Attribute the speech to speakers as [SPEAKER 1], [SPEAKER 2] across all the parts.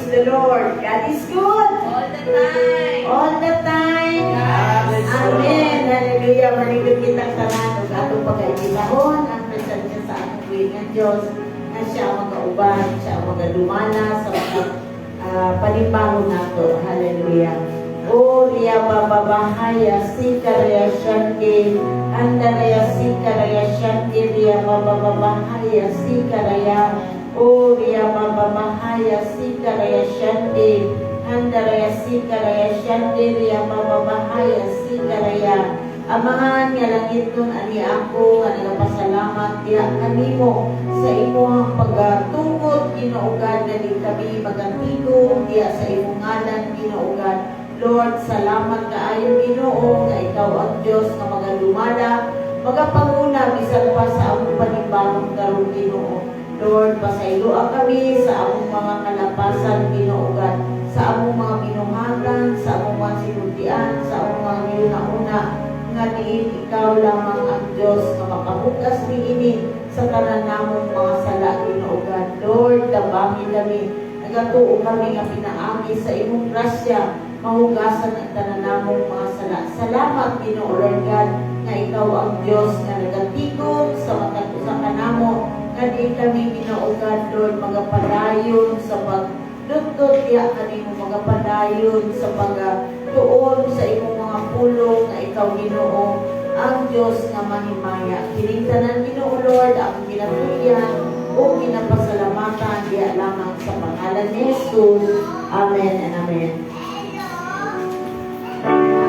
[SPEAKER 1] the Lord. God is good.
[SPEAKER 2] All the time.
[SPEAKER 1] All the time.
[SPEAKER 2] God is good.
[SPEAKER 1] Amen. Hallelujah. Manigod kitang tanan ug atong pagkaibahon ang presensya sa atong tuwing ng Diyos na siya magauban, siya magadumana sa mga panimbaho nato. Hallelujah. O Ria Bababahaya Sikaraya Shanti Andaraya Sikaraya Shanti Ria Bababahaya Sikaraya O Ria Bababahaya Sikaraya Shanti Andaraya Sikaraya Shanti Ria Bababahaya Sikaraya Amahan nga langit nun ani ako nga nagapasalamat diha kanimo sa imong pagtungod Ginoo-God na di kami magantigong diha sa imong ngalan Ginoo-God. Lord, salamat kaayo Ginoo nga ikaw ang Diyos nga magadumala, magapanguna bisan pa sa among panimbang karon Ginoo. Lord, pasayloa kami sa among mga kalapasan Ginoo-God, sa among mga binuhatan, sa among mga sinuntian, sa among mga giyuna-una nga diin ikaw lamang ang Diyos nga makahugas niini sa tanan namong mga sala Ginoo-God. Lord, tabangi kami, nagatuo kami nga pinaagi sa imong grasya, mahugasan ang tanan namong mga sala. Salamat Ginoo Lord God nga ikaw ang Diyos nga nagatigom sa matag usa kanamo nga di kami Ginoo God Lord magapadayon sa pagdudtod diha kanimo, magapadayon sa pagtuon sa imong mga pulong nga ikaw Ginoo ang Diyos nga mahimaya. Kining tanan Ginoo Lord ang ginatuyan o ginapasalamatan diha lamang sa pangalan ni Jesus. Amen and amen.
[SPEAKER 3] Kami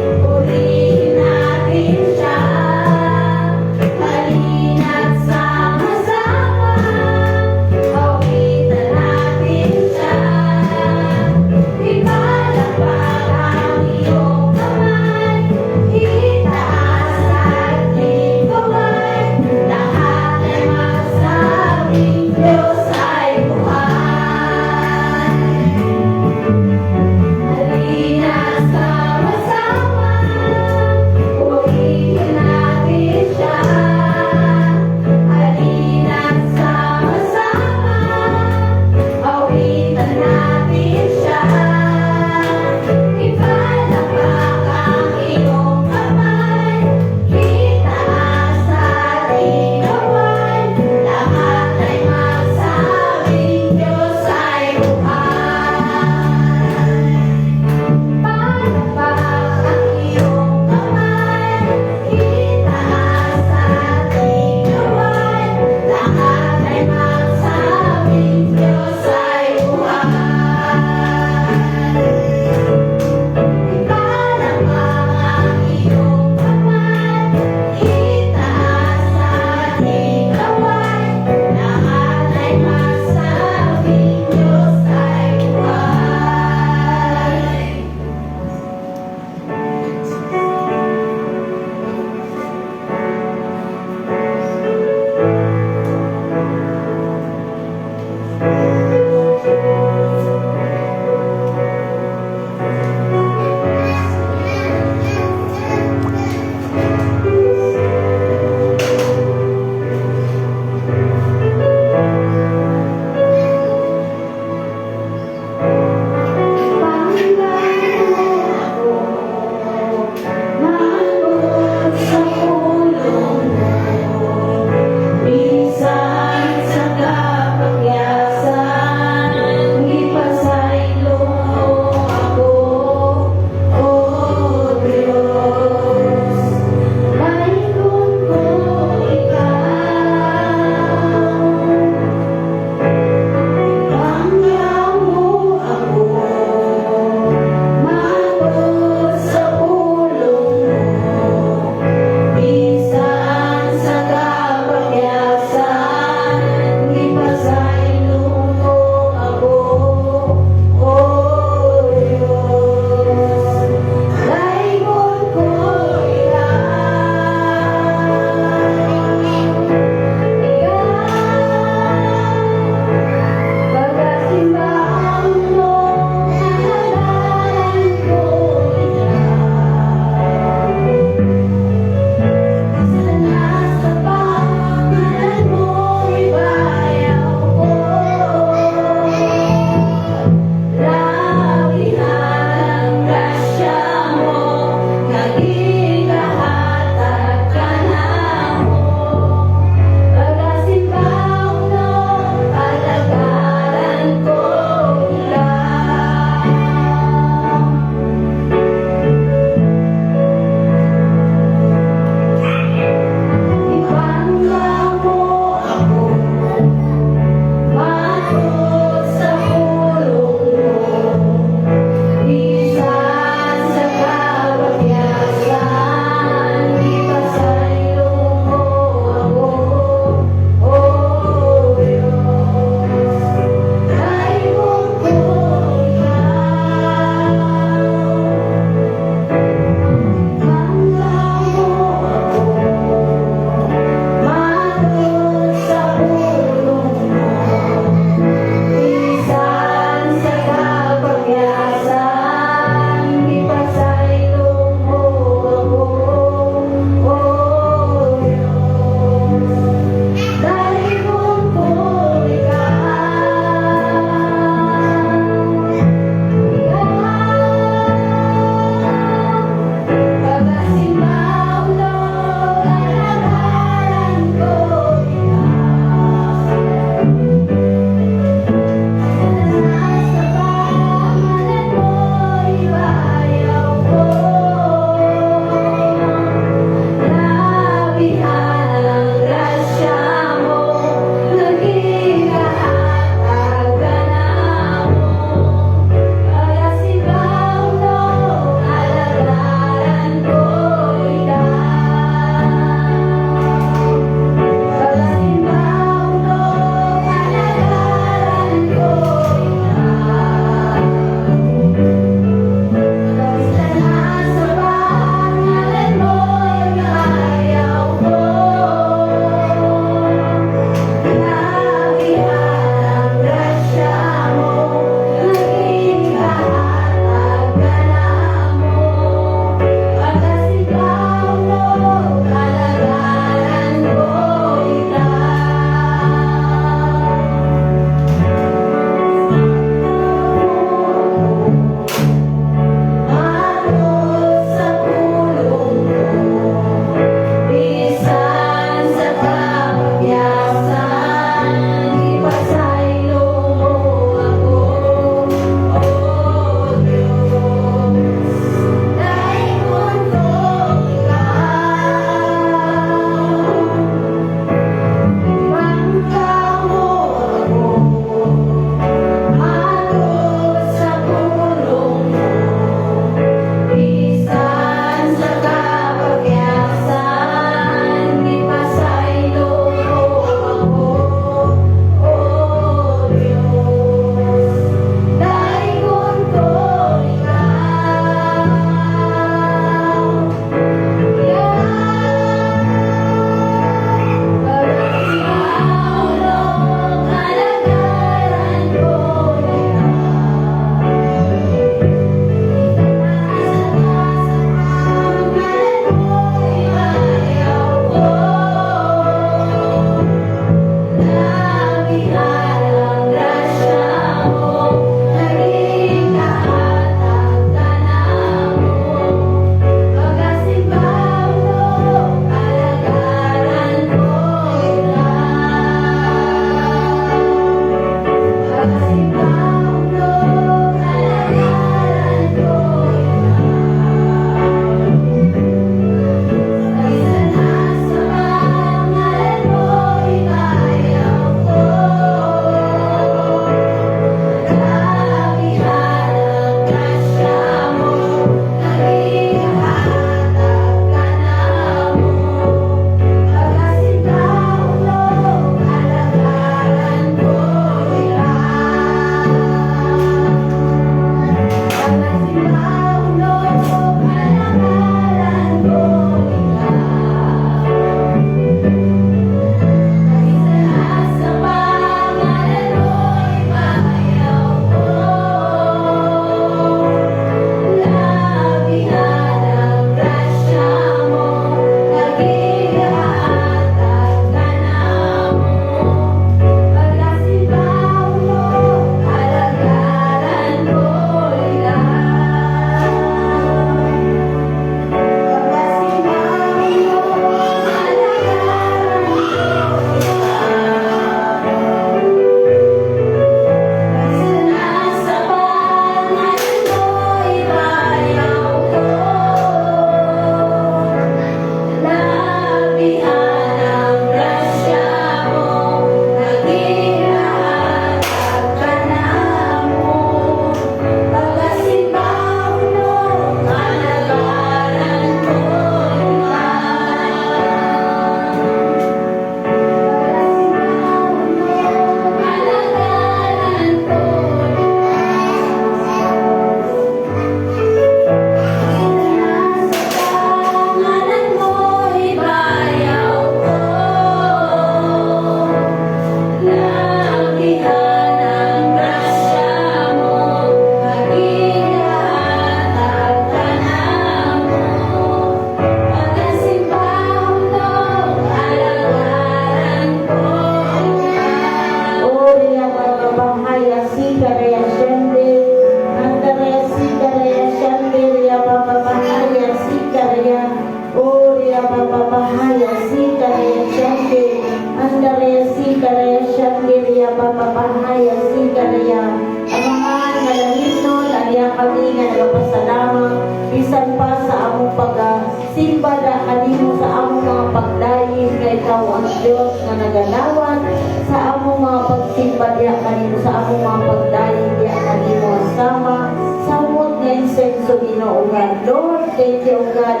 [SPEAKER 1] kanino sa among mga pagdaling di kanino sama samot nga insenso Ginoo God. Lord, thank you God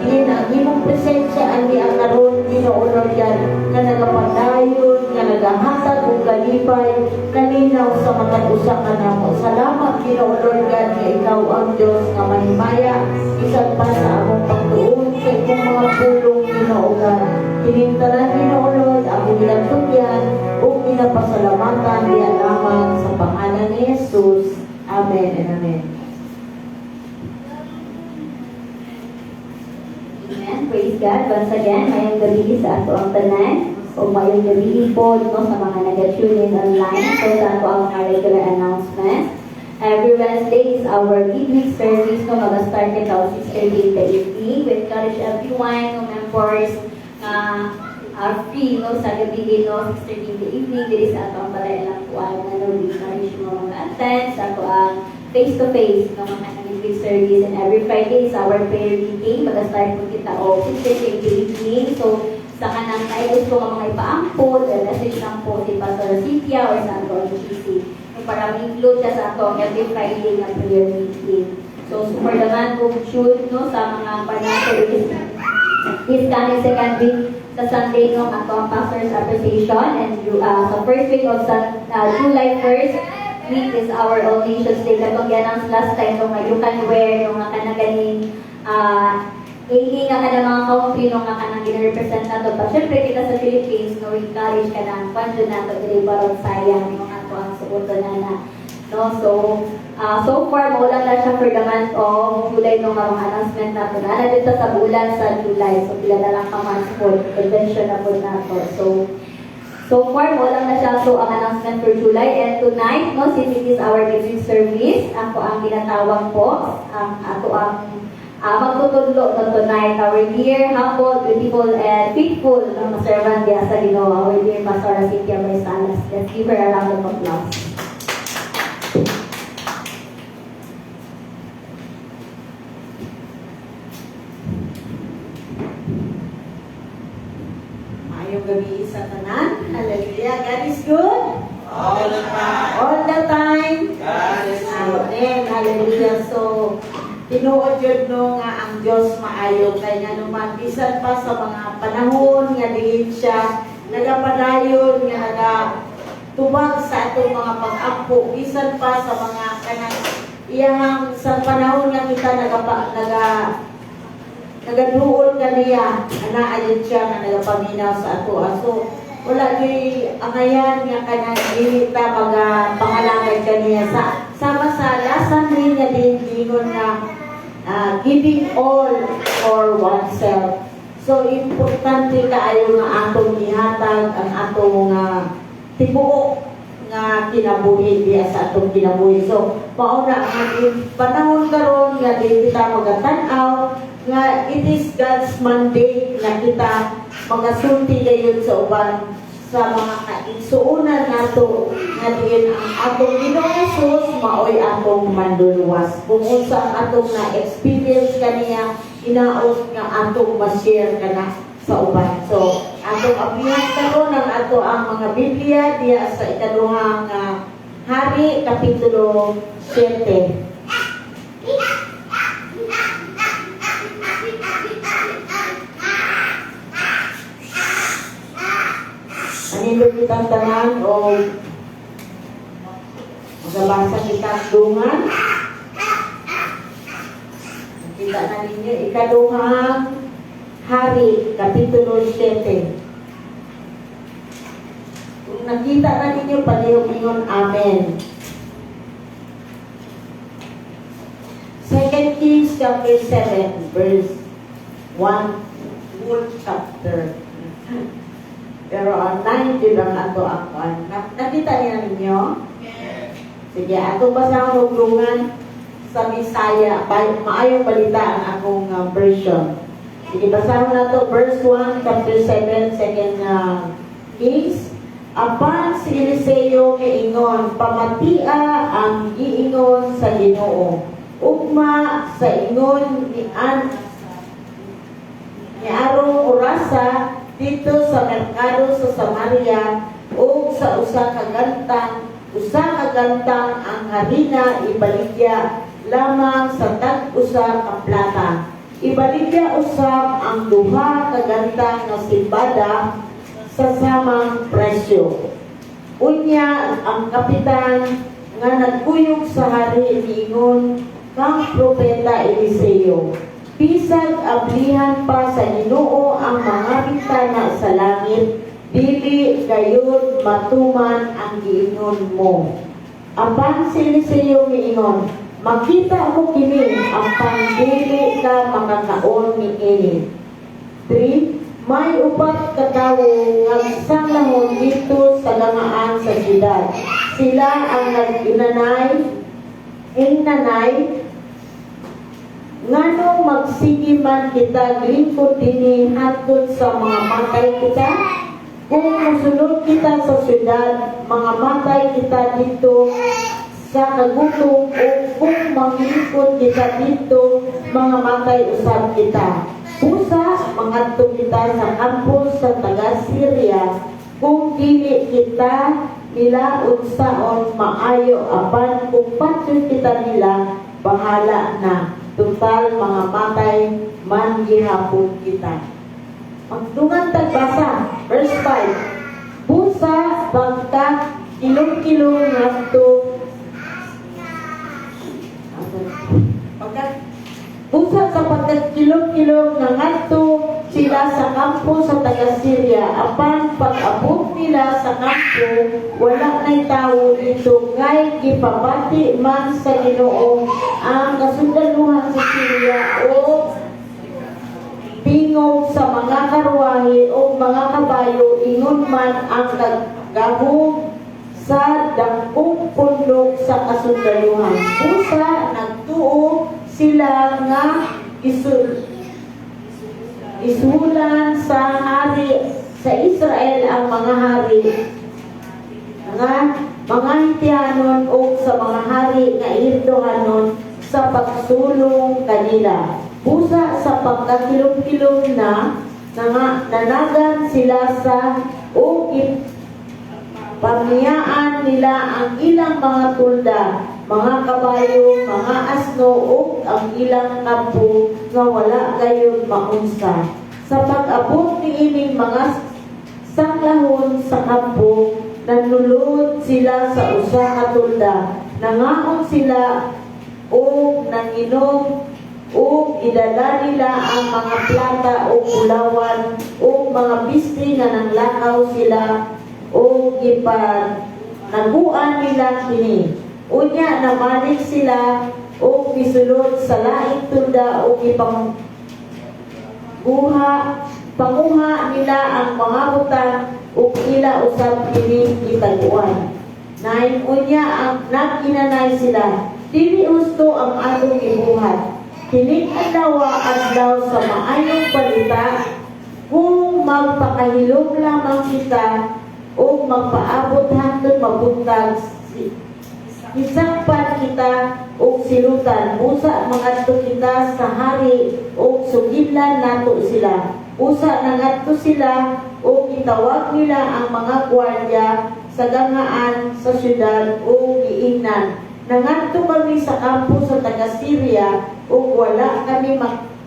[SPEAKER 1] nga imong presensya ani ang karon Ginoo Lord God nga nagapadayon nga nagahatag og kalipay kaninaw sa matag usa ka namo. Salamat Ginoo Lord God nga ikaw ang Dios nga mahimaya bisan pa sa among pagtuon sa imong mga pulong Ginoo God. Tinintanan Ginoo Lord ang ginatugyan ug ginapasalamatan diya lamang sa pangalan ni Jesus. Amen and amen.
[SPEAKER 3] Amen. Praise God. Once again, mayong gabi sa ato ang tanan. O mayong gabi po no, sa mga nag-tune in online. So, sa ato ang mga regular announcements. Every Wednesday is our evening service. No, mag-start it out 6:30 in the evening. We encourage everyone, no, members, are free no, sa gabi no, 6:30 in the evening. Dili sa ato ang balay lang po ang we encourage mo mag-attend sa ato ang face-to-face no, mga evening service. And every Friday is our prayer meeting. Mag-start po kita o 6:30 in the evening. So, sa kanang tayo gusto nga mga ipaampod, message lang po si Pastor Cynthia or sa ato ang GC. Para ma-include ka sa ato every Friday na prayer meeting. So, super naman kung shoot no, sa mga panatol this coming second week sa Sunday no, ato ang Pastor's Appreciation. And sa first week of July 1st week is our All Nations Day. Katong yan last time no, nga you can wear yung mga kanaganing hindi nga ka na mga country nung nga ka nang gina-represent na to. But syempre kita sa Philippines, no, encourage ka na kwando na to, dili parang sayang yung ato ang suoto na. No? So far, maulang na siya for the month of July nung mga announcement na to. Naala dito sa bulan sa July. So pila na lang ka months po, convention na po na to. So far, maulang na siya. So ang announcement for July. And tonight, no, since it is our giving service, ako ang ginatawag po, ato ang magtutudlo no tonight, our dear, humble, beautiful, and faithful servant diya sa Ginoo, our dear Pastor Cynthia Barsalas. Let's give her a round of applause.
[SPEAKER 1] Mayong gabi sa tanan. Hallelujah. God is good.
[SPEAKER 2] All the time.
[SPEAKER 1] All the time.
[SPEAKER 2] God is good.
[SPEAKER 1] Amen. Hallelujah. So, tinuod yun no nga ang Diyos maayo kay nga naman bisan pa sa mga panahon nga diin siya nagapadayon nga nagatubag sa atong mga pag-ampo bisan pa sa mga kanang iyang sa panahon nga kita nagaduol kaniya anaayon siya nga nagapaminaw sa ato so wala gyud angayan nga kanang limita pangalangay kaniya sama sa lasan rin nga dingon na giving all for oneself. So, importante kaayo nga atong ihatag ang atong tibuok nga kinabuhi diya sa atong kinabuhi. So, mauna ang panahon karon nga di kita magatan-aw nga it is God's mandate na kita magasulti gayon sa uban sa mga kaigsuunan nato nga diin ang atong Ginoong Hesus maoy atong manduluwas. Kung unsa atong na-experience kaniya, inaot nga atong ma-share kana sa uban. So, atong abiyang karon ang ato ang mga Biblia diya sa ikaduhang Hari, Kapitulo 7. Anilo kitang tanan o magabasa kitang dungan. Kita na ninyo, ikaduhang Hari, Kapitulo 7. Kung nakita na ninyo, palihog-ingon, Amen. 2 Kings chapter 7, verse 1, full chapter. Pero online din lang ato ako. Nakita niya ninyo?
[SPEAKER 2] Yes.
[SPEAKER 1] Sige, ato basa ang huglungan sa Bisaya. Maayong balita ang akong version. Sige, basahin na to. Verse 1, chapter 7, 2 Kings. Apan si Eliseo kiingon, pamatia ang giingon sa Ginoo. Ugma sa ingon ni Arong Orasa dito sa merkado sa Samaria o sa usa ka gantang ang harina ibaligya lamang sa tag-usa ka plata. Ibaligya usab ang duha ka gantang nga simbada sa samang presyo. Unya ang kapitan nga nagkuyog sa hari niingon kang propeta Eliseo. Bisag ablihan pa sa Ginoo ang mga bintana sa langit, dili gayud matuman ang giingon mo. Apan si Eliseo miingon, makita mo kini apan dili ka makakaon niini. 3. May upat ka tawo nga sanglahon dito sa langaan sa siyudad. Sila ang nag-inanay, ngano magsige man kita lingkod dinhi hangtod sa mga matay kita? Kung musulod kita sa syudad, mga matay kita dito sa kagutom, o kung manglingkod kita dito, mga matay usab kita. Pusa, mangadto kita sa kampo sa taga-Syria, kung dili kita nila unsaon maayo apan kung patyon kita nila, bahala na. Total mga matay man gihapon kita. Magtungan tagbasa, verse 5. Busa bangka kilong-kilong ngadto. Busa sa pagkakilong-kilong nga ngadto sila sa kampo sa taga-Syria. Apan pag-abot nila sa kampo, wala na'y tao dito ngay gipabati man sa Ginoo ang kasundaluhan sa Syria o pingog sa mga karwahe o mga kabayo, ingon man ang gahog sa dakong pundok sa kasundaluhan. Busa nagtuo sila nga isulan sa hari sa Israel ang mga hari nga mga Hitianon o sa mga hari nga Irdohanon sa pagsulong kanila. Busa sa pagkakilom-kilom na nanagan sila sa pamiyaan nila ang ilang mga tulda, mga kabayo, mga asno, o ang ilang kampo nga wala gayon maunsa. Sa pag-abot ni ining mga sanglahon sa kampo, nanulod sila sa usa ka tulda, nangaon sila o nanginom o idala nila ang mga plata o kulawan o mga bistri na nanglakaw sila o naguan nila kini. Unya namanik sila o gisulod sa laing tulda o panguha nila ang mga butang o ila usab kini gitaguan. Unya ang nag-inanay sila, dili gusto ang atong gibuhat. Kining adlaw sa maayong balita, kung magpakahilom lamang kita o magpaabot hangtod mabuntag, isakpan kita o silutan. Usa mangadto kita sa hari o sugidlan nato sila. Usa nangadto sila o gitawag nila ang mga gwardiya sa gangaan sa syudad o giingnan. Nangadto kami sa kampo sa taga-Syria o wala kami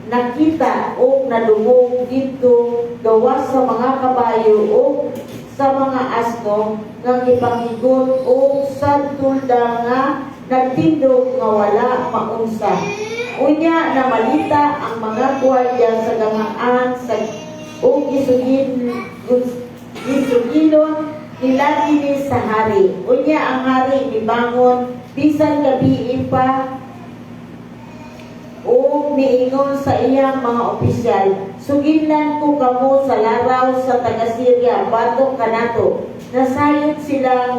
[SPEAKER 1] nakita o nadungog dito gawas sa mga kabayo o sa mga asno nga gipangigot o sa tulda nga nagtindog nga wala maunsa. Unya na malita ang mga gwardiya sa gangaan sa o gisugilon nila kini sa hari. Unya ang hari nibangon bisan gabi pa o miingon sa iyang mga opisyal, sugidlan ko kamo sa laraw sa taga-Syria, batok kanato. Nasayod sila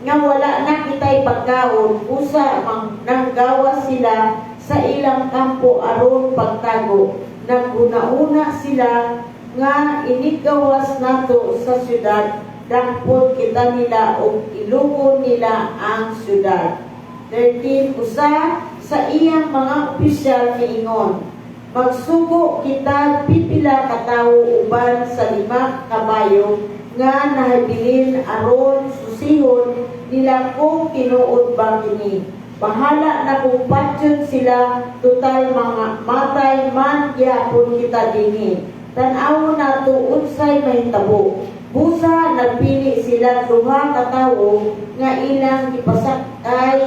[SPEAKER 1] nga wala na kitay pagkaon, usa nanggawas sila sa ilang kampo aron pagtago. Naguna-una sila nga inigawas nato sa syudad, dakpon kita nila o ilugon nila ang syudad. 13. Usa sa iyang mga opisyal niingon, magsugo kita pipila ka tawo uban sa 5 kabayo nga nahabilin aron susihon nila kung tinuod ba kini. Bahala na kung patyon sila, total mga matay man gyapon kita dinhi. Tan-aw na to unsay mahitabo. Busa nagpili sila duha ka tawo nga ilang ipasakay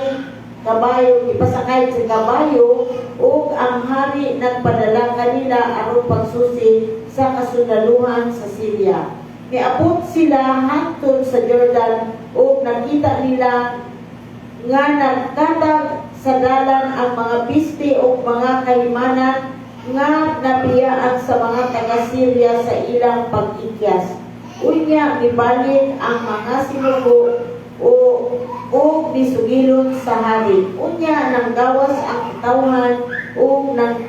[SPEAKER 1] sa kabayo ug ang hari nagpadala kanila aron pagsusi sa kasundaluhan sa Syria. Miabot sila hangtod sa Jordan ug nakita nila nga nagkatag sa dalan ang mga piste ug mga kahimanan nga nabiyaan sa mga taga-Syria sa ilang pag-ikyas. Unya gibalik ang mga sinugo o nisugilon sa hari. Unya nang gawas ang katawhan o nang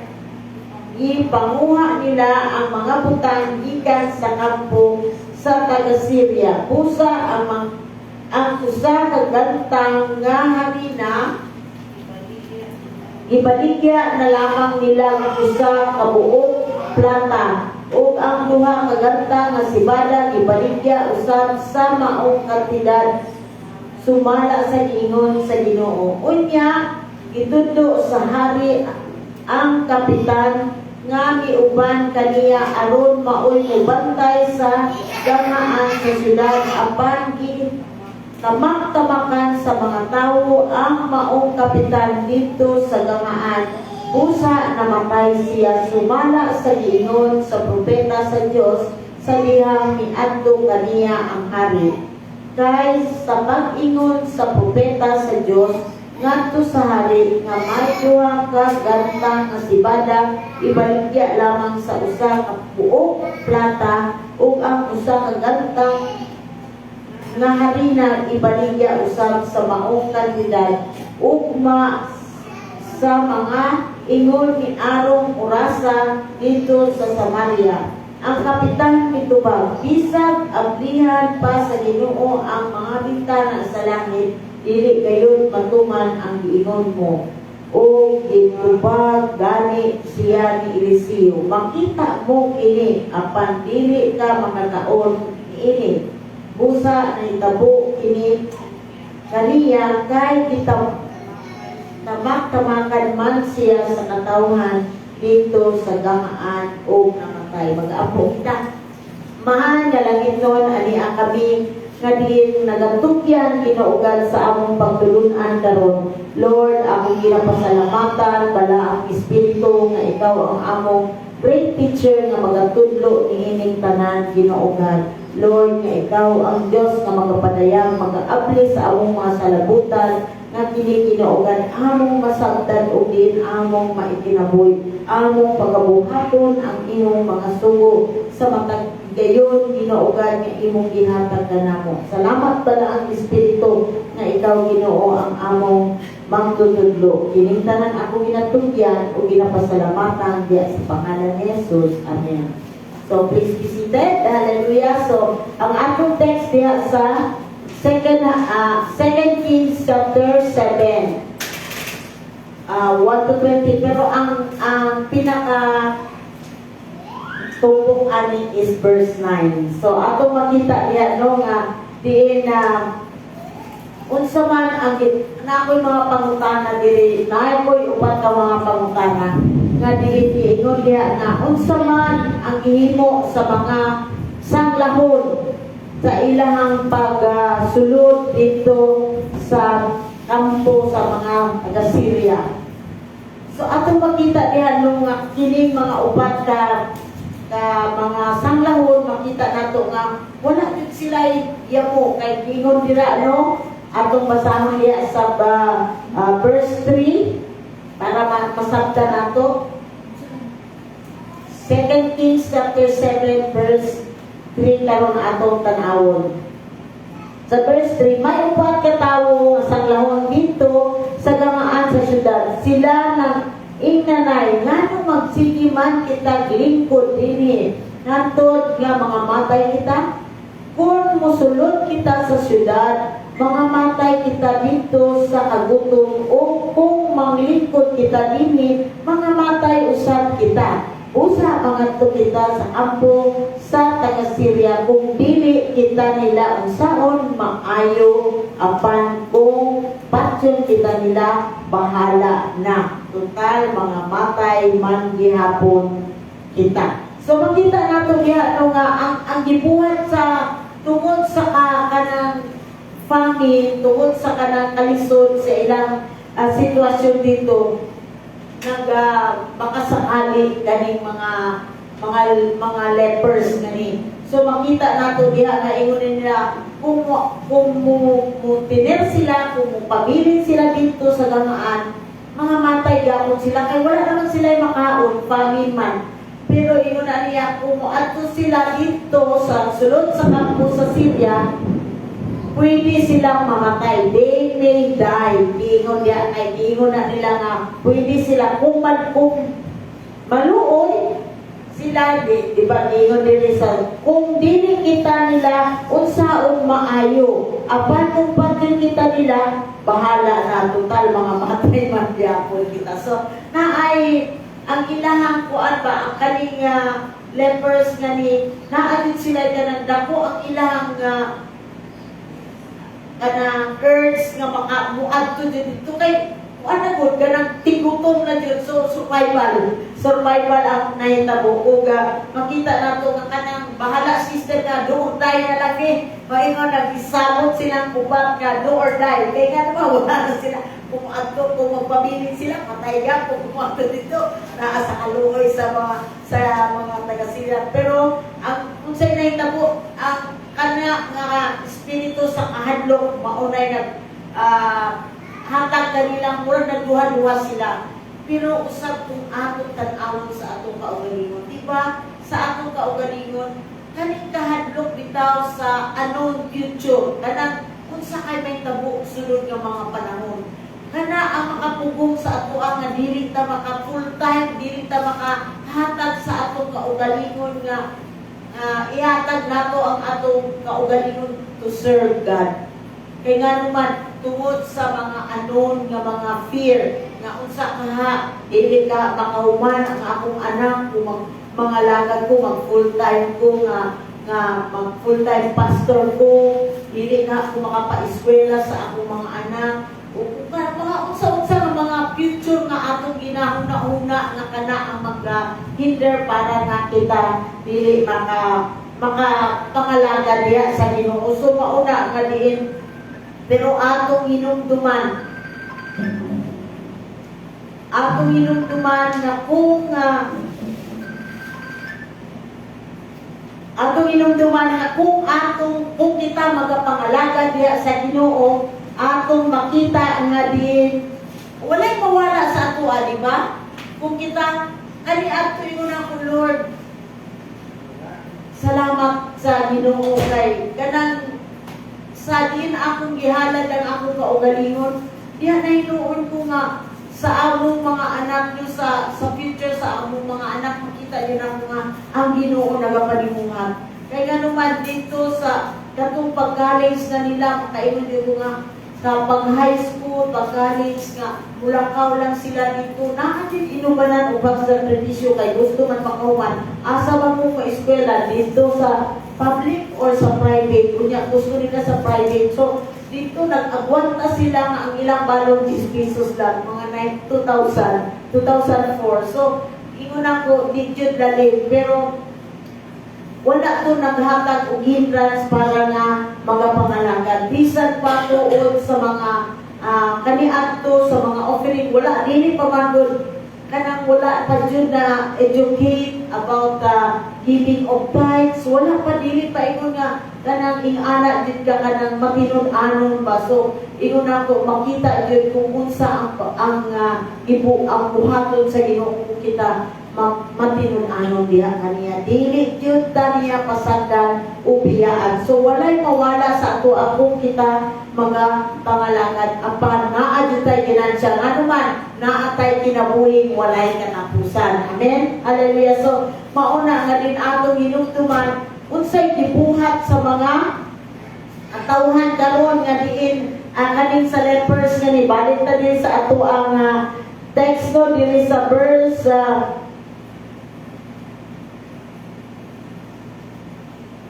[SPEAKER 1] ipanguha nila ang mga butang gikan sa kampo sa taga-Syria. Busa ang usa ka gantang nga hari na ibaligya na lamang nila ang usa ka buok plata ug ang duha ka ganta nga sibada ibaligya usab sa maong kantidad sumala sa giingon sa Ginoo. Unya gitudlo sa hari ang kapitan nga miuban kaniya aron maoy mobantay sa gamaan sa syudad apan tamak-tamakan sa mga tawo ang maong kapitan dito sa gamaan. Busa namatay siya sumala sa giingon sa propeta sa Dios sa dihang miadto kaniya ang hari. Kay sa pag-ingon sa propeta sa Dios ngadto sa hari nga may duha ka ganta nga sibada ibaligya lamang sa usa ka buok plata ug ang usa ka ganta nga harina ibaligya usab sa maong kantidad ugma sa mga ingon ni Arong orasa dito sa Samaria. Ang kapitan mitubag, bisag ablihan pa sa Ginoo ang mga bintana sa langit, dili gayon matuman ang giingon mo. O gitubag gani siya ni Eliseo, makita mo kini apan dili ka makakaon niini. Busa na itabo kini kaniya kay tamak-tamakan man siya sa katawhan dito sa gamaan o namatay. Mag-apo kita. Mahal nga langit nun, ani ang kami nga din nagatukyan kinaugan sa among pagtulunan karon. Lord, akong ginapasalamatan bala ang Espiritu nga ikaw ang among great teacher nga magatudlo ni ining tanan kinaugan. Lord, nga ikaw ang Diyos nga magapadayang mag-aabli sa among mga salabutan nga kini kinaugan among masabtan o din among maitinaboy, among pagkabuhaton ang imong mga sugo sa matag gayon kinaugan nga imong gihatag kanamo. Salamat pala ang Espiritu nga ikaw Ginoo ang among magtutudlo. Kining tanan ako ginatugyan o ginapasalamatan diya sa pangalan ni Jesus. Amen. So please be seated. Hallelujah. So ang atong text diya sa 2 Kings chapter 7 1 to 20, pero ang pinaka tumbok ani is verse 9. So ato makita diya no nga diin na unsa man ang nakoy mga pangutana diri, nakoy upat ka mga pangutana nga dili ingon diya na unsa man ang gihimo sa mga sanglahon sa ilahang pagsulod dito sa kampo sa mga taga-Syria. So atong makita diha nung kining mga upat ka mga sanglahon, makita nato nga wala gid sila yamo kay ingon dira no. Atong basahon diha sa verse 3 para masabtan nato. 2 Kings chapter 7 verse 3 karon atong tan-awon. Sa verse 3, may upat ka tawo nga sanglahon dito sa gamaan sa syudad. Sila nang ingnanay ngano magsige man kita lingkod dinhi nantod nga mga matay kita. Kung mosulod kita sa syudad, mga matay kita dito sa kagutom, o kung manglingkod kita dinhi, mga matay usab kita. usa mangadto kita sa ampo sa taga Syria kung dili kita nila unsaon maayo apan kung patyon kita nila bahala na total mga matay man gihapon kita. So makita nato diha no nga ang gibuhat sa tungod sa kanang famine, tungod sa kanang kalisod sa ilang sitwasyon dito makasakali ganing mga lepers gani. So makita nato diha nga ingon nila kung tinir sila, kung pabilin sila dito sa gamaan, mga matay gapon sila kay wala naman sila makaon, famine man. Pero ingon na niya kung ato sila dito sa sulod sa kampo sa Syria, pwede silang mamatay. They may die. Ingon na nila nga pwede sila kung maluoy sila di ba ingon nila sa kung dili kita nila unsaon maayo apan kung pagin kita nila bahala na total mga matay man gyapon kita. So naay ang ilahang kuan ba ang kaning lepers ngani naadit sila kanang dako ang ilahang kanang urge nga makamuadto dito kay ano gud kanang tigutom na jud. So survival ang nahitabo ug makita nato nga kanang bahala sister na do or die na lang ni maingon nagisabot silang upat nga do or die kay nga naman wala na sila kung adto kung magpabilin sila patay ga kung adto dito naa sa kaluoy sa mga taga sila. Pero ang unsay nahitabo ang kana nga espiritu sa kahadlok maunay nag hatag kanilang murag nagduha-duha sila. Pero usab kung atong tan-awon sa atong kaugalingon, di ba? Sa atong kaugalingon, kaning kahadlok bitaw sa unknown future, kanang unsa kay may tabo sulod nga mga panahon. Kana ang makapugong sa ato ang nga dili ta maka full time, dili ta makahatag sa atong kaugalingon nga ihatag nato ang atong kaugalingon to serve God. Kaya nga naman, tungod sa mga anon nga mga fear, nga unsa ka dili ka makahuman ang akong anak, kung mga lagad ko, mag full-time ko, nga mag full-time pastor ko, dili na ako makapa-eskwela sa akong mga anak, o kung mga unsa-unsa nga mga future nga atong ginahuna-una nga kana ang mag-hinder para nga kita dili pangalaga diya sa Ginoo. So mauna nga diin pero atong hinumduman na kung kung kita magapangalaga diya sa Ginoo, atong makita nga din walay mawala sa ato, di ba? Kung kita ani ato ingon ako, Lord, salamat sa Ginoo kay kanang sa din akong gihalad ang akong kaugalingon, diha na hinuon ko nga sa among mga anak nyo, sa future sa among mga anak, makita yun ang mga ang Ginoo nagapalimuhan. Kaya naman dito sa katong pag-college na nila, makainon din nga sa pag-high school, pag-college nga, mulakaw lang sila dito, nakatin inubanan upang sa tradisyon kay gusto man makahuman. Asa ba mo ma-eskwela dito sa public or sa private? Kunya gusto nila sa private. So, dito nag-agwanta sila nga ang ilang balong 10 pesos lang, mga 2004. So, ingon ako, di jud dali, pero wala to naghatag og hindrance para nga magapangalagan. Bisan pa tuod sa mga kaniadto sa mga offering, wala dili pa man kanang wala pa jud na educate about giving of tithes, wala pa dili pa ingon nga kanang ingana jud ka kanang matinud-anon ba. So ingon ako makita jud kung unsa ang buhaton sa Ginoo kita matinud-anon diha kaniya, dili jud ta niya pasagdan o biyaan. So walay mawala sa ato akong kita mga pangalangad apan naa jud tay ginansya ano man naatay kinabuhing walay katapusan. Amen. Hallelujah. So mauna nga din atong hinumduman unsay gibuhat sa mga tawhan karon nga diin kaning sa lepers nga ni balik ta din sa ato ang text no diri sa verse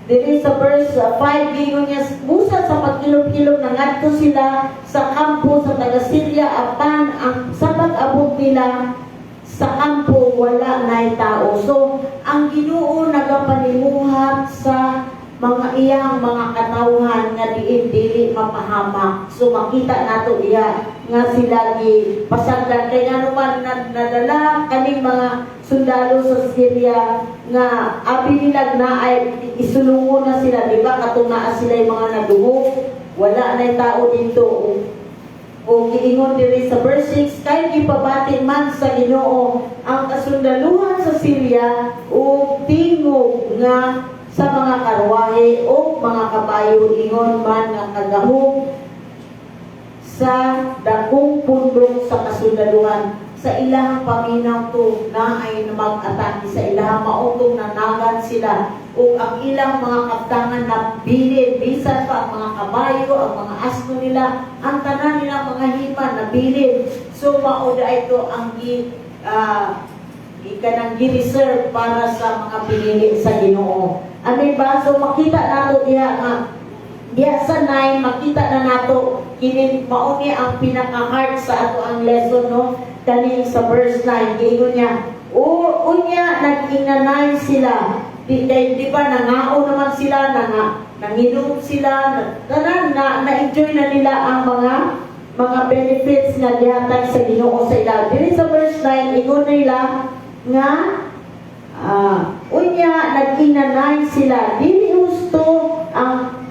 [SPEAKER 1] Dili sa verse 5, gingon niya, busa sa pagkilom-kilom na ngadto sila sa kampo sa taga Syria apan ang sa pag-abot nila sa kampo wala nay tao. So ang Ginoo nagapanimuhat sa mga iyang mga katawhan nga diin dili mapahamak. So makita nato diha nga sila gi pasagdan kay nga naman nadala kaning mga sundalo sa Syria nga abi nila na ay isulungo na sila, di ba? Katong naa sila yung mga nadungog, wala na tao dito. O giingon diri sa verse 6, kay gipabati man sa Ginoo ang kasundaluhan sa Syria o tingog nga sa mga karwahe o mga kabayo, ingon man nga kagahom sa dakong pundok sa kasundaluhan. Sa ilang paminaw to na ay mag-atake sa ilang mautong nanagan sila o ang ilang mga kaptangan na bilid, bisan pa ang mga kabayo, ang mga asno nila, ang tanan nilang mga himan na bilid. So mauda ito ang ikanang gi-reserve para sa mga pinili sa Ginoo. Ano ba? So makita nato diha nga diya sa 9, makita na nato kini mauni ang pinaka-heart sa ato ang lesson, no? Kani sa verse 9, giingon niya, unya nag-inanay sila. Di ba nangao naman sila, nanginom sila, na-enjoy na nila ang mga benefits nga gihatag sa Ginoo sa ila. Dili sa verse 9, ingon nila nga unya nag-inanay sila. Dili gusto ang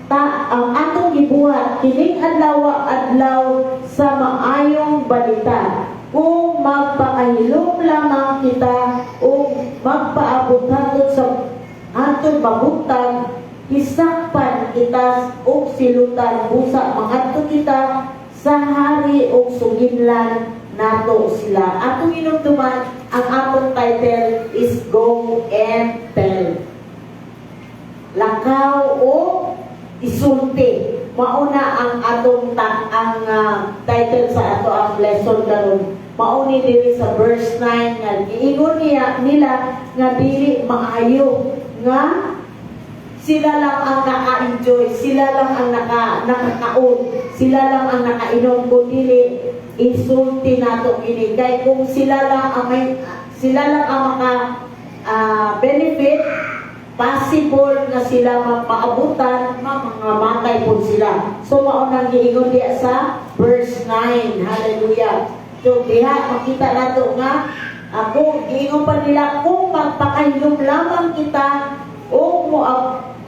[SPEAKER 1] atong gibuhat kining adlaw sa maayong balita. Kung magpakahilom lamang kita o magpaabot nato sa atong mabutang, isakpan kita o silutan busa mangadto kita sa hari o suginlan nato sila. Atong inumduman, ang atong title is Go and Tell. Lakaw o isulti. Mauna ang atong title sa ato ang lesson karon. Mauni diri sa verse 9 nga giingon nila nga dili maayo nga sila lang ang naka-enjoy, sila lang ang nakakaon, sila lang ang nakainom, kundi insulti nato ini. Kay kung sila lang ang maka benefit, possible na sila mapaabutan, mga matay po sila. So maunang giingon diya sa verse 9. Hallelujah. So diha makita nato nga kung giingon pa nila, kung magpakahilom lamang kita o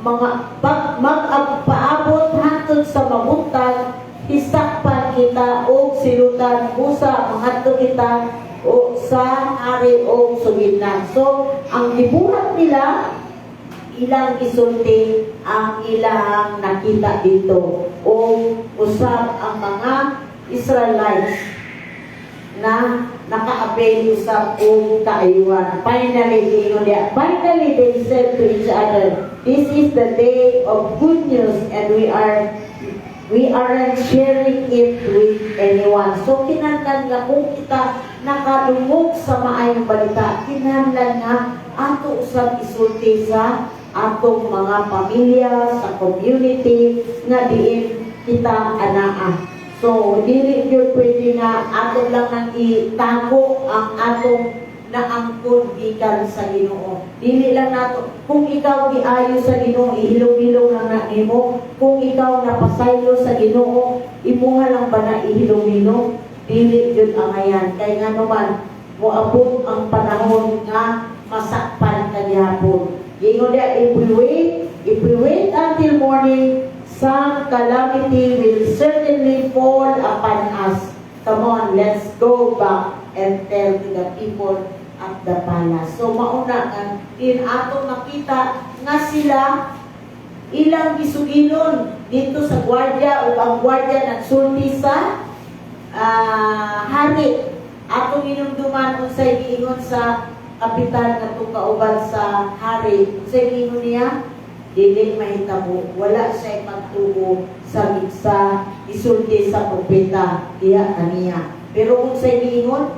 [SPEAKER 1] magpaabot hangtod sa mabutang, isakpan kita o silutan busa mangadto kita o sa hari o suginan. So ang gibuhat nila, ilang isulti ang ilang nakita dito o usab ang mga Israelites na naka-avail usab og kaayuhan. Finally they said to each other, this is the day of good news and we aren't sharing it with anyone. So kinahanglan nga kung kita nakadungog sa maayong balita, kinahanglan nga ato usab isulti sa atong mga pamilya, sa community nga diin kita anaa. So dili gyud pwede nga ato lang nang itago ang atong naangkon gikan sa Ginoo. Dili lang nato kung ikaw giayo sa Ginoo, ihilom-hilom lang na imo. Kung ikaw napasaylo sa Ginoo, imuha lang ba na ihilom-hilom? Dili gyud ang ayan. Kay nga naman moabot ang panahon nga masakpan ka gihapon. Gingon dia, if we wait until morning, some calamity will certainly fall upon us. Come on, let's go back and tell to the people at the palace. So mauna nga din ato makita nga sila ilang gisuginon dito sa gwardiya o ang gwardiya nagsulti sa hari. Atong inumduman unsay giingon sa kapitan nga kauban sa hari. Unsay giingon niya? Dili mahitabo, wala siya magtuo sa isulti sa propeta diha kaniya. Pero kung sa giingon,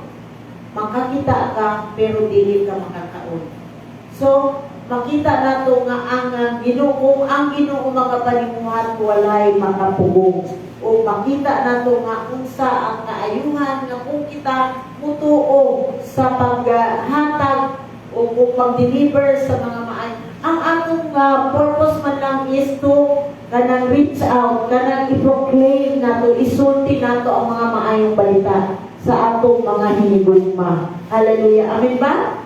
[SPEAKER 1] makakita ka pero dili ka makakaon. So makita nato nga ang Ginoo, ang Ginoo mga panimuhat walay makapugong. O makita nato nga unsa ang kaayuhan nga kung kita mutuo sa paghatag o kung mag-deliver sa mga maay. Ang atong purpose man lang is to kanang reach out, kanang i-proclaim nato, isulti nato ang mga maayong balita sa atong mga hinigugma. Hallelujah. Amen ba?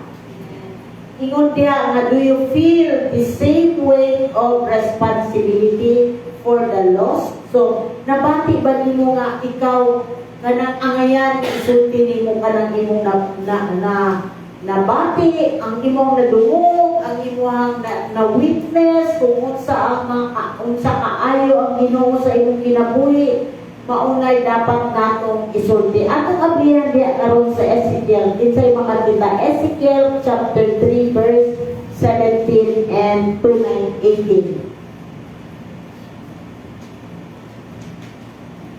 [SPEAKER 1] Ingon diha nga, do you feel the same weight of responsibility for the lost? So, nabati ba nimo nga ikaw kanang angayan isulti nimo kanang imong nabati, ang imong nadungog, ang imong na witness kung unsa ang unsa kaayo ang Ginoo sa imong kinabuhi, maunay dapat natong isulti. Atong ablihan diya karon sa Ezekiel, kinsay makakita Ezekiel chapter 3 verse 17 and to 18.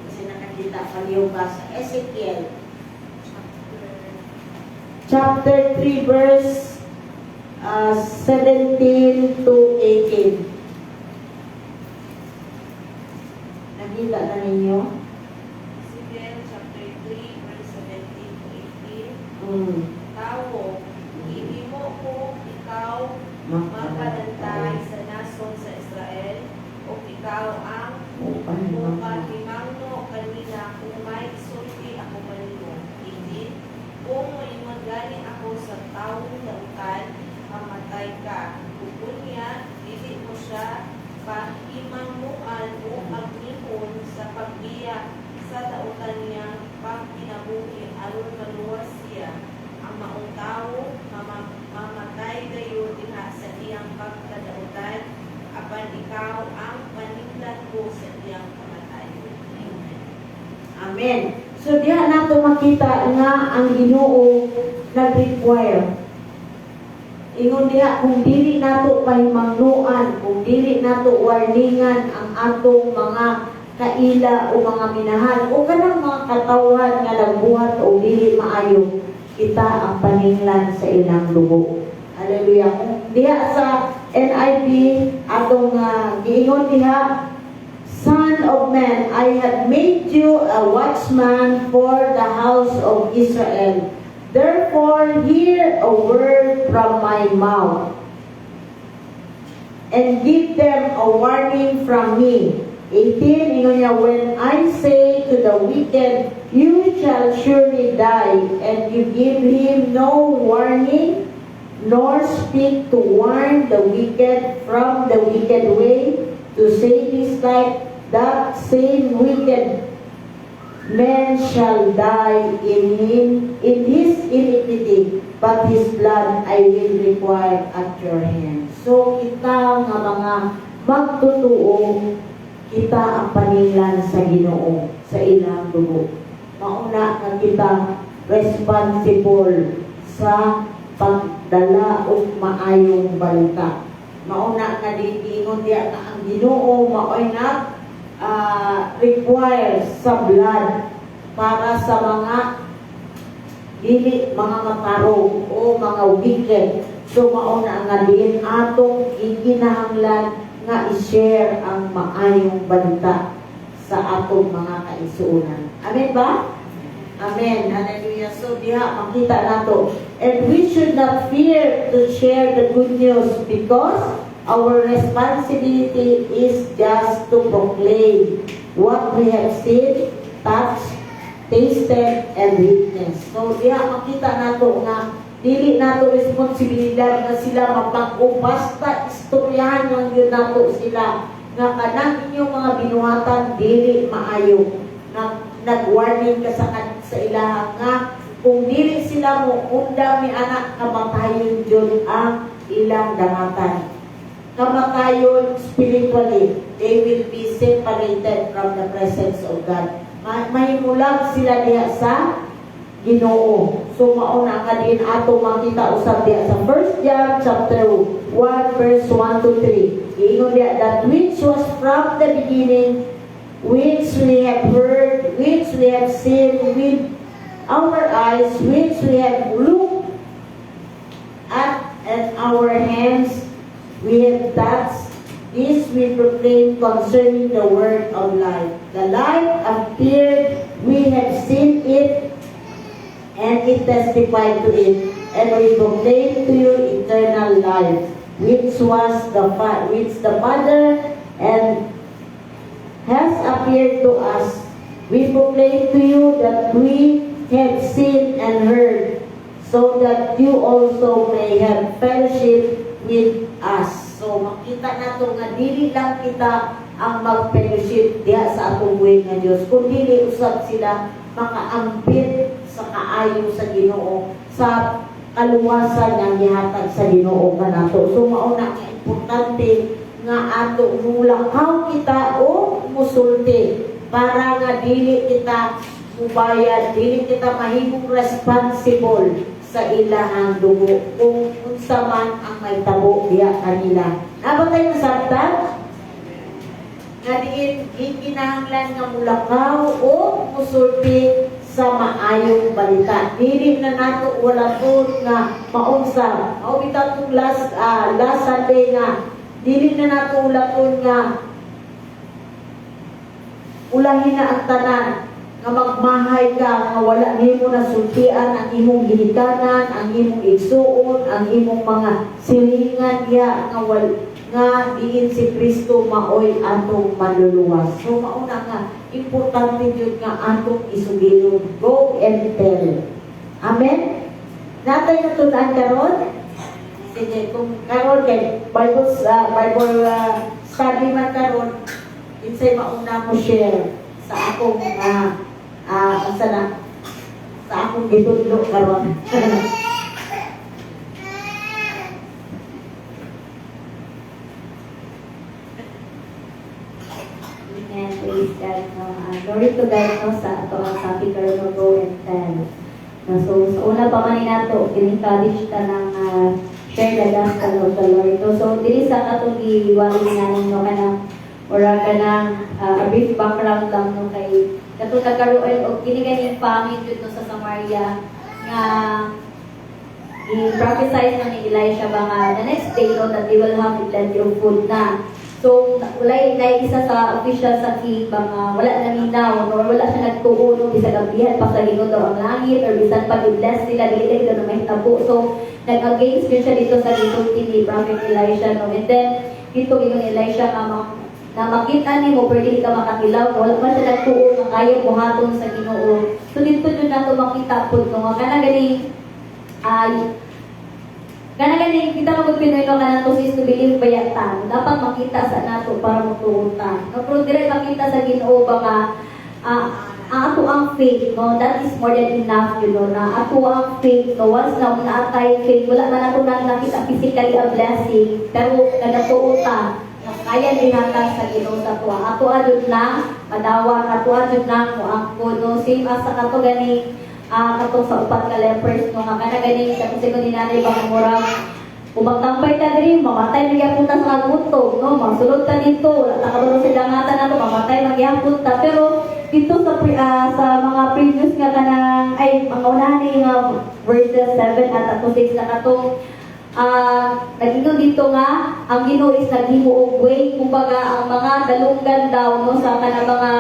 [SPEAKER 1] Kasi nakakita paliw ba sa Ezekiel chapter 3 verse 17 to 18. Nakita na ninyo?
[SPEAKER 4] Ezekiel chapter 3 verse 17 to 18.
[SPEAKER 1] Mm.
[SPEAKER 4] Tawo, ihimo ko ikaw makadantay sa nason sa Israel, o ikaw ang upahimangno kanila kung may isulti ako kanino. Hindi, kung moingon gani ako sa tawong dautan, mamatay ka. Kukunya, dili mo siya pahimangnuan o agnihon sa pagbiya sa dautan niya pagkinabuhi aron maluwas siya. Ang maong tawo mamatay gayon diha sa iyang pagkadautan, apan ikaw ang paninglan ko sa iyang kamatayon. Amen.
[SPEAKER 1] Amen. So diha nato makita nga ang Ginoo nag-require. Ingon diha kung dili nato pahimangnuan, kung dili nato warningan ang atong mga kaila o mga minahal o kanang mga katawhan nga nagbuhat o dili maayo, kita ang paninglan sa ilang dugo. Hallelujah. Kung diha sa NIV atong giingon diha, Son of man, I have made you a watchman for the house of Israel. Therefore, hear a word from my mouth, and give them a warning from me. 18, ingon niya, when I say to the wicked, you shall surely die, and you give him no warning, nor speak to warn the wicked from the wicked way, to say this like that same wicked man shall die in his iniquity, but his blood I will require at your hand. So kita nga mga magtutuo, kita ang paninglan sa Ginoo sa ilang dugo. Mauna nga kita responsible sa pagdala og maayong balita. Mauna nga diingon diya nga ang Ginoo maoy na require sa blood para sa mga dili mga matarong o mga wicked. So mauna nga din atong ikinahanglan nga i-share ang maayong balita sa atong mga kaisuunan. Amen ba? Amen. Hallelujah. So diha makita nato, and we should not fear to share the good news because our responsibility is just to proclaim what we have seen, touched, tasted, and witnessed. So diha makita nato nga dili nato responsibilidad nga sila mapag-o, basta istoryahan lang yun nato sila nga kanang inyong mga binuhatan dili maayo. Nag-warning ka sa ilaha nga kung dili sila mo undang ni anak, kamatayon jud ang ilang dangatan. Kamatayon spiritually, they will be separated from the presence of God. Mahimulang sila diha sa Ginoo. So mauna nga din ato makita usab diha sa 1 John chapter 1 verse 1 to 3. Iingon diha, that which was from the beginning, which we have heard, which we have seen with our eyes, which we have looked at, and our hands we have touched. This we proclaim concerning the word of life. The light appeared, we have seen it, and it testified to it, and we proclaim to you eternal life, which the Father and has appeared to us. We proclaim to you that we have seen and heard, so that you also may have fellowship with us. So makita nato nga dili lang kita ang mag-fellowship diha sa atong buhay nga Dios, kundi dili usab sila makaampit sa kaayo sa Ginoo, sa kaluwasan nga gihatag sa Ginoo kanato. So mao na nga importante nga ato mulakaw kita o musulti para nga dili kita mubayad, dili kita mahimong responsible sa ilahang dugo kung unsa man ang may tabo diya kanila. Nabot tayo sabta? Nga diin kinahanglan nga mulakaw o musulti sa maayong balita. Dili na nato wala to nga maunsa. Mao bitaw tong last Sunday nga dili na nato wala to nga ulahin na ang tanan nga magmahay ka, nga wala nimo na sultian ang imong ginikanan, ang imong igsuon, ang imong mga silingan ya nga diin si Kristo maoy atong manluluwas. So mauna nga importante jud nga atong isugilon. Go and tell. Amen. Natay natunan karon. Sige, kung karon kay Bible study man karon, insay mauna mo share sa akong sa akong gitudlo karon.
[SPEAKER 3] Amen. Praise God. Glory to God no, sa ato ang sabi karon no, go and tell. So, sa una pa man nato, in-encourage ta ng share the gospel of the Lord. So, dili sa atong iwali nga no, kanang ora kanang a brief background lang no, kay kato nagkaroon og kini ganing pangit dito sa Samaria nga i-prophesy na ni Elisha ba nga the next day no, that they will have plenty of food na. So walay isa sa official sa king ba nga wala na minaw or wala siya nagtuo no, bisag gabihan pa sa Ginoo daw ang langit or bisan pag i-bless sila dili na may tabo. So nag-against siya dito sa Ginoo ni Prophet Elisha no, and then dito ingon ni Elisha na makita ni mo pero hindi ka makakilaw, wala man siya nagtuo nga kaya buhaton sa Ginoo. So dito nyo na ito makita po no, kana gani kita magpinoy no, kana to is to believe bayatan. Dapat makita sa nato para mutuutan. No, pero dire makita sa Ginoo ba nga ato ang faith no, that is more than enough you know, na ato ang faith no, once na naatay faith, wala man ato nakita physically a blessing, pero nadatuutan kaya dinatag sa Ginoo sa tuwa. Ato adud na madawat, ato adud na mo ang kuno same as sa kato gani katong sa upat ka lepers no, nga kana gani katong sa nanay bang murag umagtampay ta diri mamatay magyapon ta sa gutom no, magsulod ta dito wala ta kabalo sa dangatan nato mamatay magyapon ta. Pero dito sa mga previous nga kanang ay mga unahan nga verses 7 at 6 na katong nagino dito nga ang Ginoo is naghimo og way, kumbaga ang mga dalunggan daw no sa kanang mga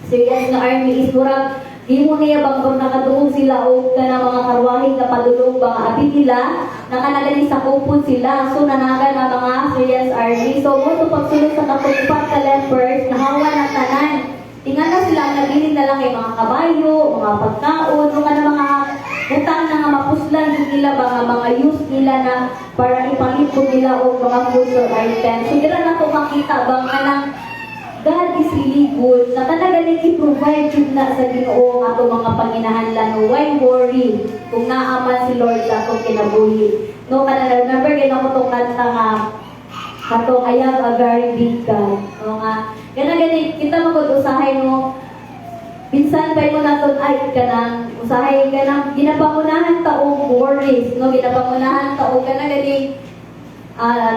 [SPEAKER 3] Syrian nga army is murag himo niya bang nakaduog sila og kanang mga karwahe nga padulong mga abi nila nakanagani sa kupon sila. So nanaga na mga Syrian army. So mo to pagsulod sa katugpat ka lepers nahawa na tanan. Tingala sila nabilin na lang kay mga kabayo, mga pagkaon, mga mga utang na nga mapuslan nila mga use nila na para ipalipod nila o mga food or items. So dira na to makita bang kanang God is really good na talaga nag-i-provide yun na sa Ginoo ato mga panginahanglan. No, why worry kung naaman si Lord sa atong kinabuhi. No, kanang remember gina ko tong kanta nga katong I have a very big God. No nga gani kita magud-usahay no, pinsan kay mo naton ay kanang usahay kanang ginapangunahan ta og worries no, ginapangunahan ta og kanang gani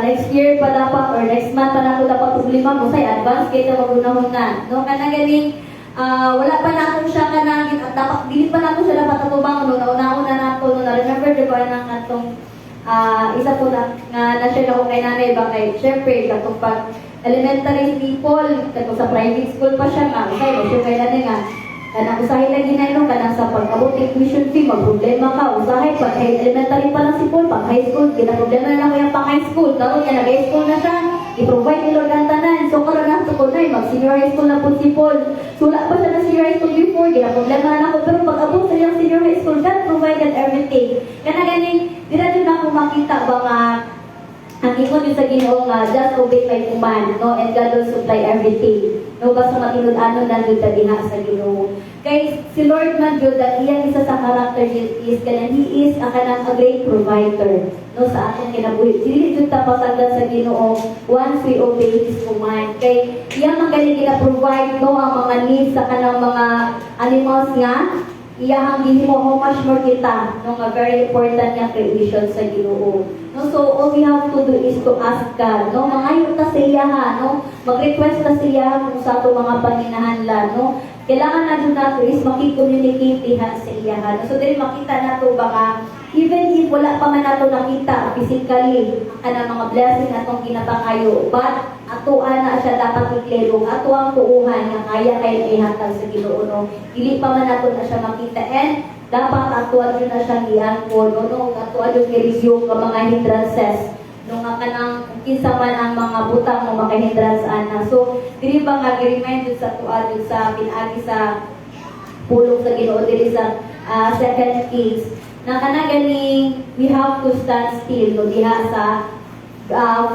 [SPEAKER 3] next year pa dapat or next month pa nato dapat problema mo say advance kay ta magunahon no, kanang gani wala pa nato siya kanang dapat dili pa nato siya dapat atubang no, nauna na nato no, na remember di ba nang atong isa po na share ako kay nanay ba kay syempre katong pag elementary people katong sa private school pa siya nga okay mo kay nanay nga kanang usahay lagi na ino kanang sa pag-abot ng tuition fee magproblema ka usahay pag elementary pa lang si Paul pag high school kita problema na lang ko yung pang high school karon niya nag-high school na siya i-provide ni Lord ang tanan so karon na ko na mag senior high school na po si Paul so wala pa siya na senior high school before gina problema na ako pero pag abot sa iyang senior high school God provided everything kana ganing dira jud ako makita ba nga ang ingon yun sa Ginoo nga just obey my command no and God will supply everything no basta matinud-anon lang jud ta diha sa Ginoo kay si Lord man jud ang iyang isa sa character is kanang he is a kanang a great provider no sa atong kinabuhi dili jud ta pasagdan sa Ginoo once we obey his command kay iya man galing gina-provide no ang mga needs sa kanang mga animals nga iyahang gihimo how much more kita no nga very important nga creation sa Ginoo no so all we have to do is to ask God no mangayo ta sa iya no mag-request ta sa iya kung sa ato mga panginahanglan no kailangan na dun nato is maki-communicate diha sa iya no so dili makita nato baka even if wala pa man nato nakita physically ang mga blessing atong ginapangayo but ato ana siya dapat iklero ato ang tuuhan nga kaya kay ihatag sa Ginoo no dili pa man nato na siya makita and dapat ato adyo na siya giangkon no ato adyo i-resume ka mga hindrances no nga kanang kinsa man ang mga butang mo makahindrance ana so dili ba nga gi-remind jud sa ato adyo sa pinagi sa pulong sa Ginoo dili sa 2 Kings na kanaganing we have to stand still no diha sa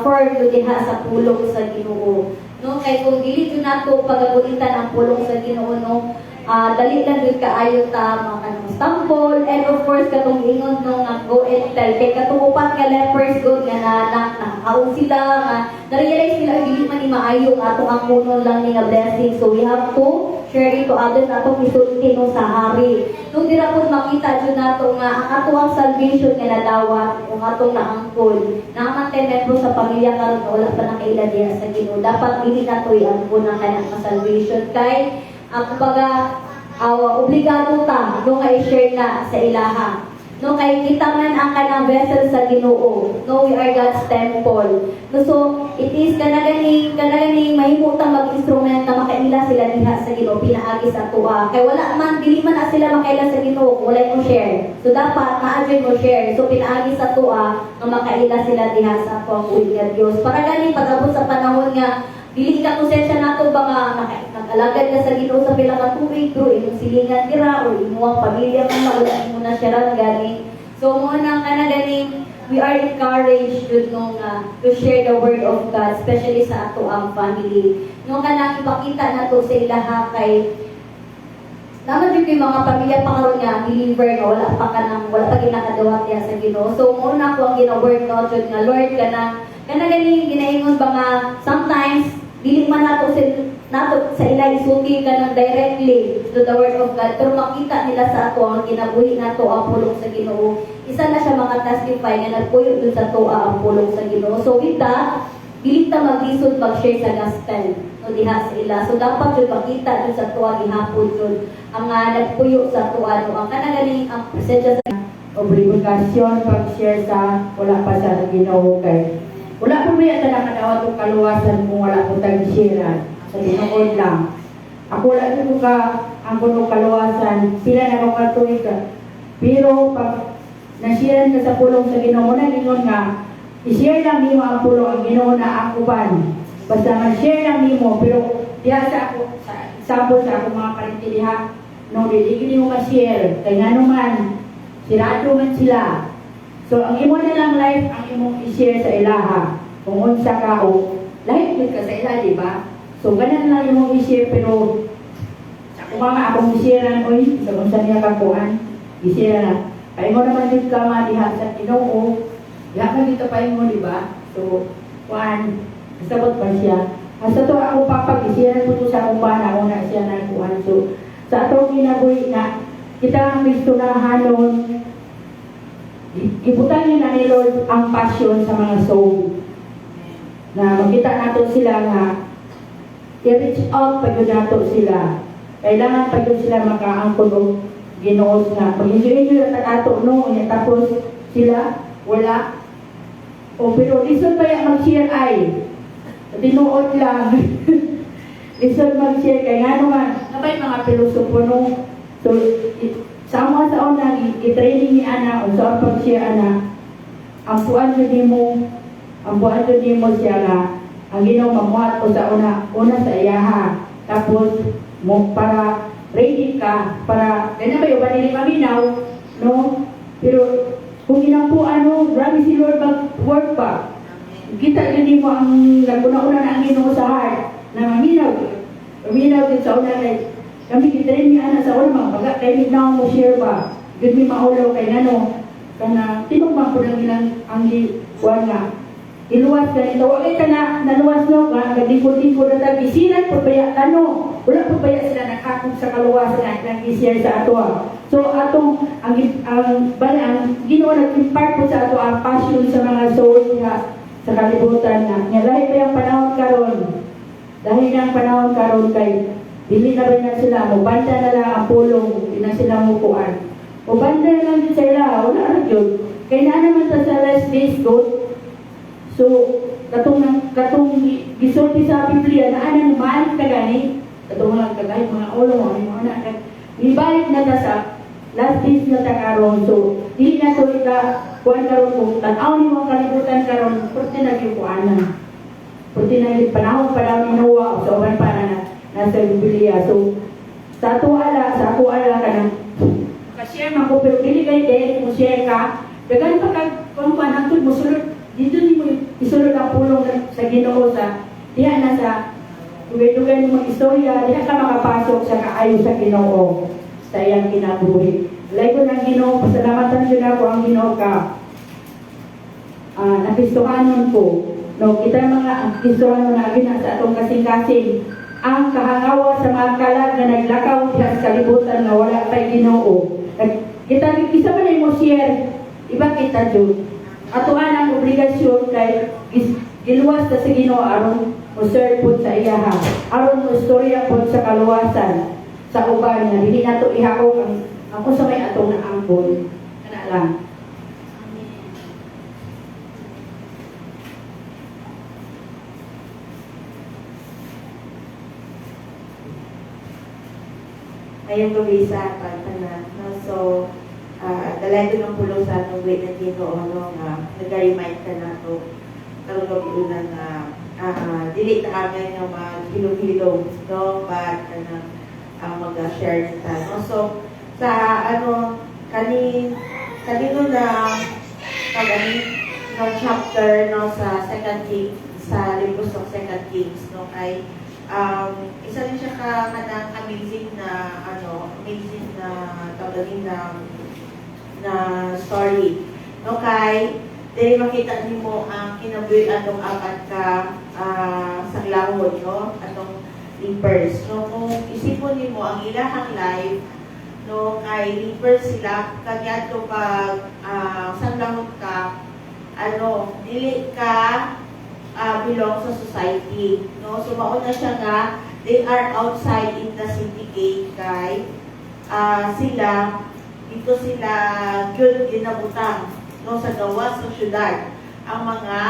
[SPEAKER 3] firm no diha sa pulong sa Ginoo no kay kung dili jud nato pagabulitan ang pulong sa Ginoo no dali lang jud kaayo ta mga stumble and of course katong ingon no nga go and tell kay katong upat nga lepers good nga nakakaon sila nga na-realize nila dili man ni maayo nga atong ang puno lang ni nga blessing so we have to share it to others atong isulti no sa hari nung dira pud makita jud nato nga ang ato ang salvation nga nadawat kung atong naangkon naamantay membro sa pamilya karon nga wala pa nakaila diha sa Ginoo dapat dili nato iangkon ang kanang salvation kay kumbaga obligado ta no nga i-share na sa ilaha no kay kita man ang kanang vessel sa Ginoo no we are God's temple no so it is kanaganing mahimo ta mag-instrument na makaila sila diha sa Ginoo pinaagi sa tuwa kay wala man dili man na sila makaila sa Ginoo wala mo share so dapat maadyo mo share so pinaagi sa tuwa nga makaila sila diha sa atong nga Dios para gani pag-abot sa panahon nga dili ka konsensya nato ba nga nag-alagad ka sa Ginoo sa pila ka tuig through imong silingan dira o imong pamilya man wala mo na siya gani so mo na kana ganing we are encouraged no to share the word of God especially sa ato ang family no kana ipakita nato sa ilaha kay naman jud mga pamilya pa karon nga believer nga wala pa ginakadawat diha sa Ginoo so mo na ko ang gina-word no jud nga Lord kana gani ginaingon ba nga sometimes dili man nato sa ila isuti ka ng directly to the word of God pero makita nila sa ato ang kinabuhi nato ang pulong sa Ginoo isa na siya maka-testify nga nagpuyo dun sa tuwa ang pulong sa Ginoo so with that dili ta maglisod mag-share sa gospel no diha sa ila so dapat jud makita dun sa tuwa gihapon jud ang nagpuyo sa tuwa no ang kanagaling ang presensya sa
[SPEAKER 5] obligasyon pag-share sa wala pa sa Ginoo kay wala po may nakadawat o kaluwasan kung wala po tag-share sa Ginoo lang. Ako wala dito ka ang puno kaluwasan, sila na mga tuwid ka. Pero pag na-share ka sa pulong sa Ginoo na gingon nga, i-share lang nimo ang pulong ang Ginoo na ako ban. Basta man-share lang nimo, pero diha sa ako, sa example sa ako mga parinti diha, no, dili mo ma-share, kaya nga naman, sirado man sila. So, ang imo na lang life, ang imong i-share sa ilaha. Kung unsa ka o, life din ka sa ilaha, di ba? So, ganun lang imong i-share, pero sa kumama akong i-share oy, sa unsa niya kakuan, i-share na. Kaya mo naman din ka diha sa Ginoo, diha ka dito pa mo, di ba? So, kuan, sabot pa siya. Hasta to ako papag-i-share po to sa kumpana, ako na siya na kuan. So, sa atong ginabuhi na, kita ang mistunahanon, ibutan niyo na ni Lord ang passion sa mga soul. Na makita nato sila nga i-reach out pag nato sila. Kailangan pag sila makaangkon o Ginoo nga. Pag-enjoy nyo na ato no, tapos sila wala, O pero listen ba yung mag-share ay? Tinuod lang. Listen mag-share kay nga naman. Nabay mga pilosopo no. So, sa mga sa una, i-training ni Ana o sa pag-share Ana, ang puan yun mo siya nga, ang ginaw mamuhat o sa una sa iyaha. Tapos, para ready ka, para, ganyan ba yung banili maminaw, no? Pero, kung ginampuan mo, grabe si Lord mag-work pa. Kita din mo ang naguna-una na ang ginoo sa heart, na maminaw. Maminaw din sa una na, kami kitrain niya na sa una, mga kaya na mo share ba? Good may maulaw kay nano. Kana, tinong po ng ilang ang kuwan nga. Iluwas ka nito, wala ka na, naluwas no, naglikod-likod na tayo, isinan po baya, wala po baya sila nakakot sa kaluwasan na nag-share sa ato. So, atong, ang ginawa nag-impart po sa ato, ang passion sa mga soul nga, sa kalibutan na. Nga, dahil pa yung panahon karon, dahil ng panahon karon kay, dili na rin na sila, mubanda na lang ang pulong, hindi na sila mukuan. Mubanda na lang din sila, wala na yun. Kaya na naman sa last days, good. So, katong gisulti sa Biblia na anang balik ka gani, katong lang kagay mga ulo mo, mga anak, ibalik na ta sa last days na ta karon. So, dili na to ita kuan karon kung tan-aw ni mga kalibutan karon, purti na gyud kuanan. Purti na gyud panahon pa daw ni Noah sa uban para na nasa Biblia. So, sa ako ala kanang ka-share man ko pero dili kay dili mo share ka. Dagan pa kag kung panagtud mo sulod dito ni mo isulod ang pulong sa Ginoo sa diha na sa dugay-dugay mo mag-istorya, diha ka makapasok sa kaayo sa Ginoo sa iyang kinabuhi. Lay ko ng Ginoo, pasalamatan yun ako ang Ginoo ka. Napistuhanon ko. No, kita mga pistuhanon na na sa atong kasing-kasing. Ang kahangawa sa mga kalag na naglakaw diha sa kalibutan na wala pa'y Ginoo. Kita isa man ay mo share, iba kita jud. Atuan ang obligasyon kay giluwas na sa Ginoo aron mo serve po sa iyaha, aron mo istorya po sa kaluwasan sa uban nga dili nato ihakog ang kung sa may atong naangkon kana lang.
[SPEAKER 1] Ngayong gabi sa pagtanan, no? So, dalay ko ng pulong sa atong wait na Ginoo, no? Nag-remind ka na to karong gabi na dili ta amay nga maghilom-hilom, no? But mag-share nita, no? So, sa kanino na no chapter, no, sa Second Kings, sa libro ng Second Kings, no, ay isa rin siya kanang amazing na tawagin na story, no, kay dili makita nimo ang kinabuhi atong apat ka sanglawon, no, atong lepers, no. Kung isipon nimo ang ilahang life, no, kay lepers sila kagyato pag sanglawon ka, dili ka belong sa society, no. So mauna siya nga they are outside in the city gate kay sila good ginabutang, no, sa gawas sa syudad ang mga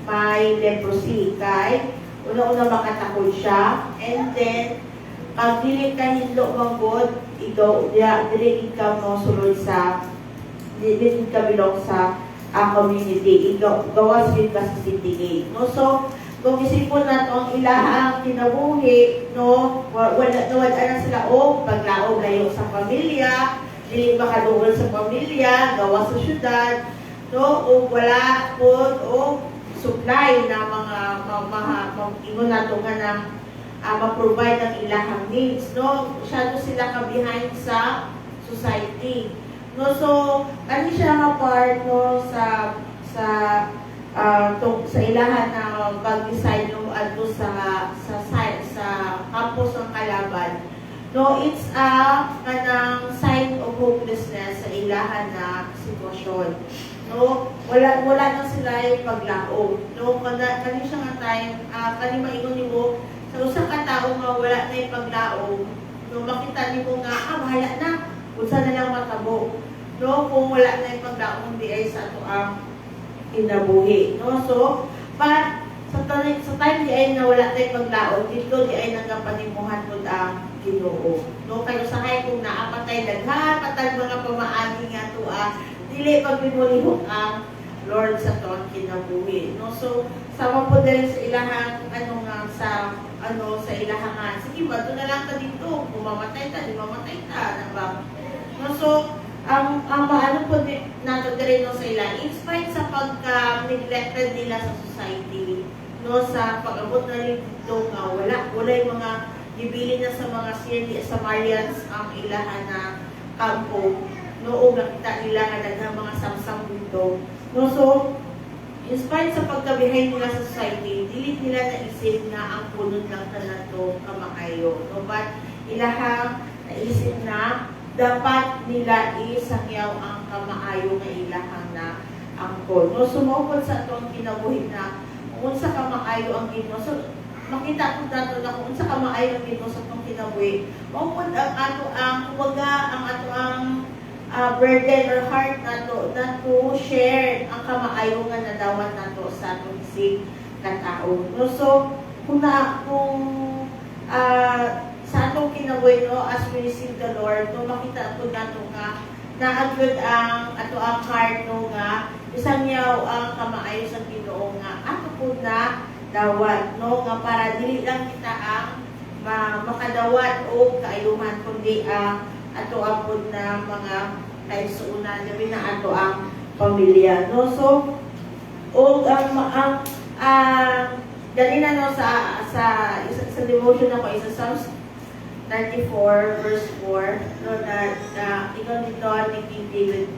[SPEAKER 1] may leprosy kay una-una makatakol siya, and then pag dili ka hindlo manggod dili ikaw mo sulod sa dili ka belong sa community, gawas din ka sa city gate, no. So kung isipon nato ang ilahang kinabuhi, no, wala na sila paglaog layo sa pamilya, dili makaduol sa pamilya, gawas sa syudad, no, o wala po supply na mga ingon nato nga na ma-provide ang ilahang needs, no. Masyado sila ka-behind sa society, no. So kani siya nga part, no, sa ilahan na pag-decide no adto sa campus ng kalaban, no. It's a kanang sign of hopelessness sa ilahan na sitwasyon, no. Wala na sila paglaog, no. Kani siya nga time kani maingon nimo sa usa ka tawo nga wala na paglaog, no, makita nimo nga bahala na unsa na lang matabo, no, kung wala na paglaog di ay sa ato ang kinabuhi. No? So, sa time di ay nawala tayo maglaon, dito di ay nagapanimuhan mo ang Ginoo. No? Kayo sahay kung naapatay daghan, patag mga pamaagi nga to, dili pagpimulihok ang Lord sa tuwang kinabuhi. No? So, sama po dahil sa ilahang, sa ilahangan. Sige ba, doon na lang ka dito. Kung mamatay ta, di mamatay ta. Diba? No? So, ang maano po nato diri no sa ilang, in spite sa pagka-neglected nila sa society, no, sa pag-abot na rin dito nga, wala yung mga ibili na sa mga Samarians ang ilahan na kampo, no, o nakita nila nga daghang mga samsam dito. No, so, in spite sa pagka-behind nila sa society, dili nila naisip na ang punod lang na to kamaayo. No, but ilahang naisip na dapat nila isakyaw ang kamaayo nga ilahang na angkon. No, sumukod sa itong kinabuhi na kung sa kamaayo ang Ginoo. So, makita ko dato na kung sa kamaayo ang Ginoo sa itong kinabuhi. Mukod ang ato ang burden or heart nato na to share ang kamaayo nga nadawat nato sa atong isig na tao. No, so, sa atong kinabuhi, no, as we receive the Lord, no, makita po nato nga naagod ang ato ang heart, no, nga isang yaw ang kamaayo sa Ginoo nga ato po na dawat, no, nga para dili lang kita ang makadawat o kaayuhan, kundi ang ato ang po na mga kaisuunan, gabi na ato ang pamilya, no. So, o ganina, no, sa devotion ako, isa Psalms 94 verse 4, no, na ikaw dito ni King David,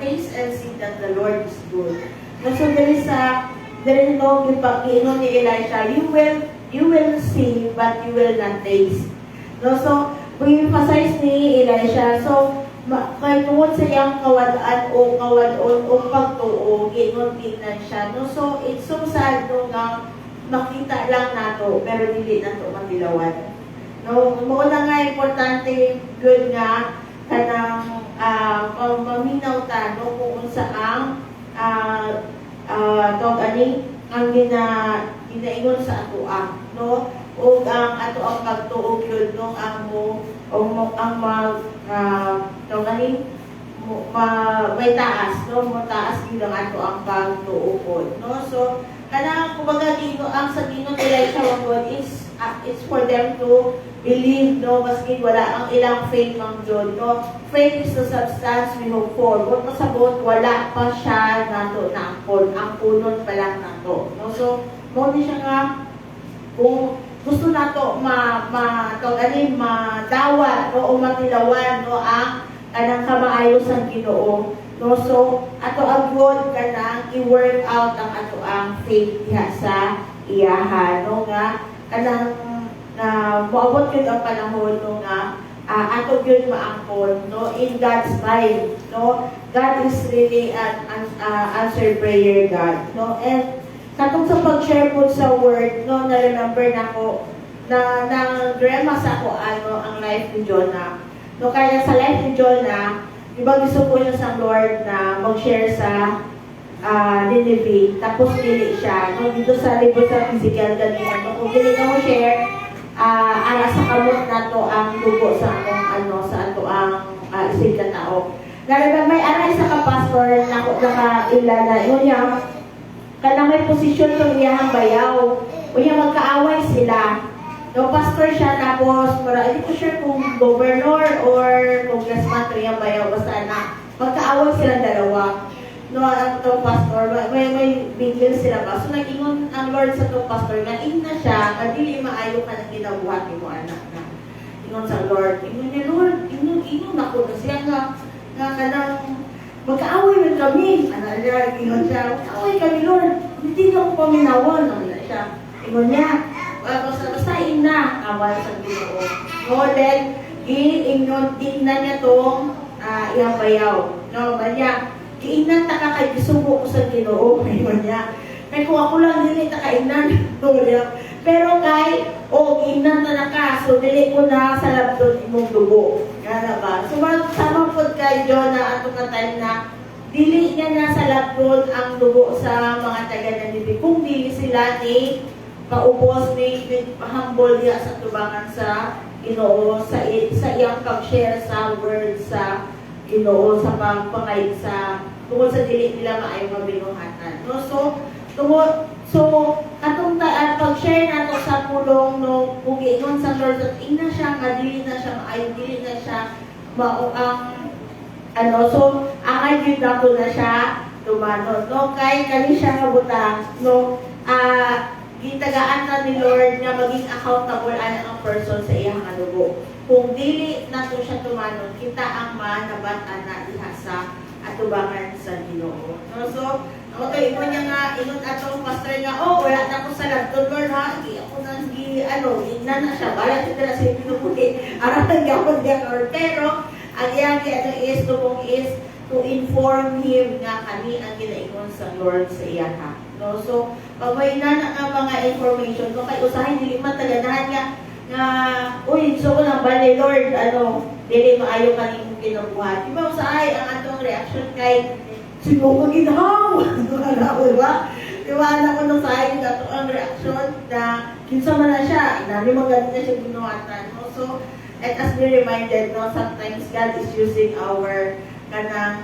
[SPEAKER 1] taste and see that the Lord is good. No, so there is no giino ni Elisha, you will see but you will not taste. No, so emphasize ni Elisha, so kay tungod sa iyang kawadaan o pagtuo, giingon tingnan siya. No, so it's so sad no, nga makita lang nato pero dili nato matilawan. No, mo na nga importante good nga kanang maminaw ta no kung unsa ang ang ginaingon sa ato no, o ang ato ang pagtuo gyud no ang may taas no, mo taas gyud ang ato ang pagtuo no. So kanang kumbaga ang sa Ginoo nila sa word is it's for them to believe, no, maski wala ang ilang faith ng Diyos, no. Faith is the substance we hope for. Kung masabot, wala pa siya nato na ang punon pa lang nato, no. So, mo di siya nga, kung gusto nato madawat, no, o matilawan, no, ang kanang kamaayo sa Ginoo, no. So, ato ang God kanang i-work out ang ato ang faith diha sa iyahan, no, nga kanang moabot yun ang panahon no, nga ato yun maangkon no, in God's mind, no. God is really an answered prayer God, no. And katong sa pag-share po sa word, no, na-remember na ko na drama sa ako ang life ni Jonah, no. Kaya sa life ni Jonah, diba gusto ko niya sa Lord na mag-share sa Nineveh, tapos dili siya, no, dito sa libro sa physical ganyan, no, kung dili ka mo share, ara sa kamot na to ang dugo sa atong sa ato ang isig na tao. Nalaga may aray sa kapastor na naka-ilala, yun yung kanang may posisyon ng iyahang bayaw, o yung magkaaway sila, no, pastor siya, tapos hindi ko sure kung governor or congressman to yung bayaw, basta na magkaaway silang dalawa. No, ang itong pastor, may bigil sila ba? So, nag-ingon ang Lord sa itong pastor, na na siya, kadili maayo ka ng ginabuhat ni mo, anak na. Ingon sa Lord, ingon niya, Lord, ingon ako na siya nga kanang, magkaaway na kami. Ano niya, ingon siya, magkaaway kami, Lord, hindi na ako paminawon. Ano na siya, ingon niya, basta ina, awal sa Ginoo. No, then, ingon na niya itong iyang bayaw. No, niya, kiinan ta ka kay gisubo ko sa Ginoo, ayun niya. Kay kung ako lang dili ta kainan, pero kay kiinan ta na ka, so dili ko na sa labdon imong dugo. Kana ba? So sama pud kay Jonah ato ka time na dili niya nasa labdon ang dugo sa mga taga Ninive. Kung dili sila ni kaupos ni humble niya sa tubangan sa Ginoo sa iyang pag-share sa word sa Ginoo sa pagpangay sa tungkol sa dili nila maayong mabinuhatan. No? So atong pag-share nato sa pulong no pugiingon sa Lord at ina siya nga dili na siya maayo, dili na siya mao ang so angay gyud nato na siya tumanon no kay kani siya nga butang no gitagaan na ni Lord nga maging accountable ana ang person sa iyang dugo. Kung dili nato siya tumanon, kita ang manabatan na diha sa atubangan sa Ginoo. No? So, ako to imo niya nga ingon atong pastor nga wala na ko sa labdon Lord ha. Ako nang ina na siya bala kita na sa pinuputi. Araw gyapon dia Lord pero ang iyang is to inform him nga kani ang ginaingon sa Lord sa iya ha. No? So, pag may na mga information, no, kay usahay dili man tagadahan nga uy, so ko nang bali Lord, dili maayo kanimong kinabuhat. Diba usahay ang atong reaction kay sino ko ginhaw? Ba? Diba na ko nung sahay yung ato ang reaction na kinsa man na siya, inami magaling na siya ginuwatan. No? So, let us be reminded, no, sometimes God is using our kanang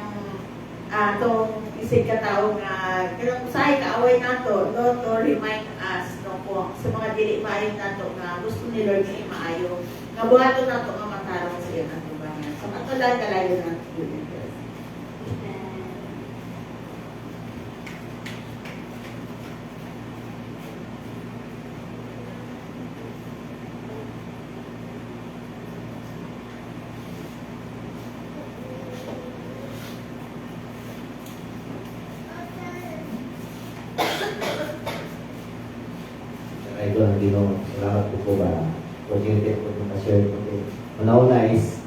[SPEAKER 1] itong isig katao nga kanang usahay kaaway nato no to remind us no po sa mga dili maayo nato nga gusto ni Lord nga maayo nga buhaton nato nga matarong sa iyang atubangan so ato lang kalayo nato.
[SPEAKER 6] Ito ang Ginoo. Salamat po ba? Opportunity po na share ko. Una is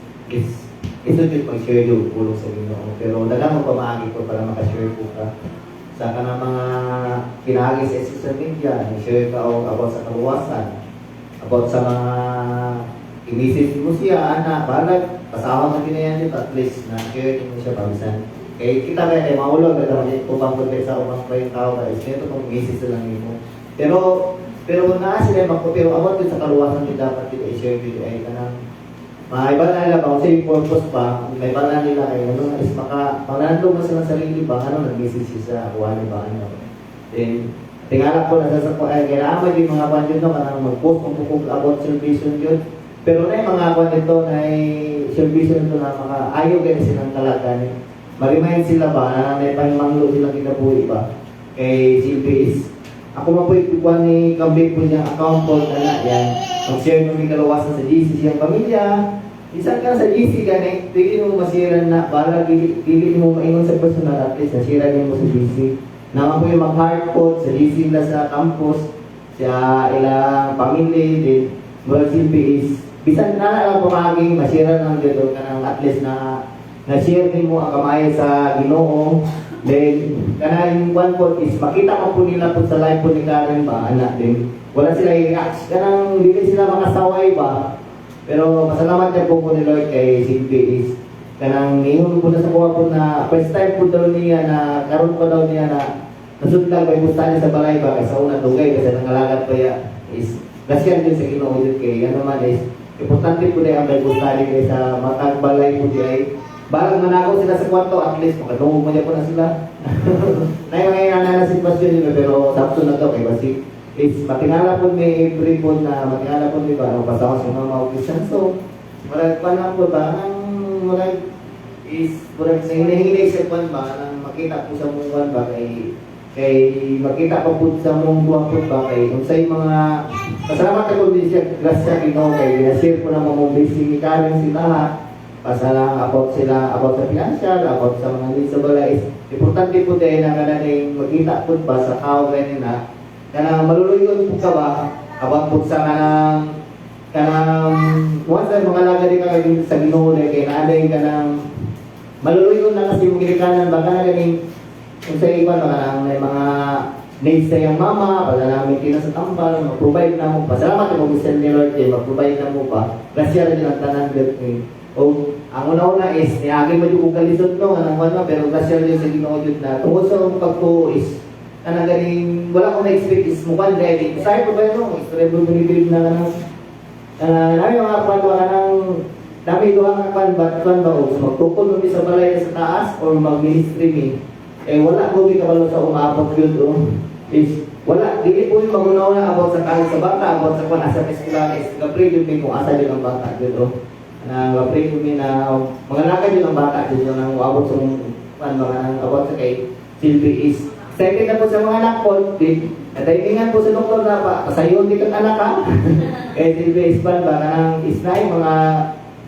[SPEAKER 6] ito yung mag-share yung pulong sa Ginoo. Pero dagang mo pamaagi ko para makashare po ka. Sa kanang mga pinahagi sa social media, i-share ka o about sa kaluwasan, about sa mga i-message mo siya, anak, balag, pasawang na pinayan dito, at least na share mo siya pabisan. Kaya kita kaya maulog, kaya upang punta sa upang pa yung tao, kaya ito kung message lang mo. Pero naa sila pero about din sa kaluwasan din dapat kita i-share video ay kanang may bala nila ba kung sa purpose pa may bala nila ay is panandong mo silang sarili ba nag-message sa kuwanin ba then tingala ko na sa ay kailangan din mga kwan yun kanang mag-post kung kukog about salvation yun pero na yung mga kwan nito na salvation ito na mga ayaw ganyan silang kalaganin ma-remind sila ba na may pangmanglo silang kinabuhi ba kay CPS. Ako man po itukuan ni Kambing po niyang account po na yan. Mag-share mo may kalawasan sa GC siyang pamilya. Isang ka sa GC ka na, tingin mo masiran na para pili mo maingon sa personal at least nasira niyo mo sa GC. Naman po yung mag-heart po sa GC na sa campus, sa ilang pamilya, din, World CPS. Bisan na lang pumaging masira ng gano'n ka ng at least na-share din mo ang kamay sa Ginoo. Then, kanang one point is, makita ko po nila po sa live po ni Karen ba, anak din. Wala sila i-react, kanang hindi sila makasaway ba. Pero masalamat niya po ni Lord kay CPS. Kanang nihon po na sa kuha po na first time po daw niya na, karoon pa daw niya na nasundang may pusta niya sa balay ba, kaysa una dugay, kasi nangalagat pa ya is, gasyan din sa Ginoo din kay, ano man is, importante po na yung may pusta niya kaysa matag balay po niya ay, balang manakaw sila sa kwarto, at least makadungog mo niya po na sila. Na yung mga na sitwasyon nyo, pero sakto na to kay Basi. Is matingala po may every po na matingala po may ba, pasama sa mga audition. So, marag pa na po ba, marag is, marag sa hinahinay sa kwan ba, nang makita po sa mong kwan ba, kay makita pa po sa mong buwang po ba, kay kung sa'yo mga, pasalamat ako din siya, grasya kino, kay nashare po na mga basic ni Karen sila ha. Pasalang about sila, about sa financial, about sa mga needs sa balay. Importante po din na kananing magkita po ba sa tao ganyan na kanang maluluyon po ka ba about po sa kanang once na mga laga din ka sa Ginoo kay naaday kanang maluluyon na kasi mong ginikanan ba kanang kung sa iba kanang may mga needs sa iyang mama, pala namin tina sa tambal, mag-provide na mo pa. Salamat mo gusto ni Lord mag-provide na mo pa. Grasya rin ang tanan O ang una-una is niagi mo yung kalisod no anong ano pero grasya rin sa Ginoo jud na tungod sa akong pagtuo is kanang ganing wala ko na-expect is mukhang ready. Say ko ba no? Istorya mo binibilib na kanang namin mga kwan ba kanang dami duha ka kwan ba o magtukod mo sa balay sa taas or mag-ministry mi. Eh wala ko kabalo sa umabot yun o is wala dili po yung magunaw na about sa kahit sa bata about sa kwan asa eskwela is kapre yun mi kung asa yun ang bata yun o na kapre yun na mga nakad yun ang bata yun yung abot sa kwan mga about sa kay Silvi is second na po sa mga anak po natitingan po sa doktor na pa pasayon di kang anak ha kaya Silvi is ban ba kanang isnay mga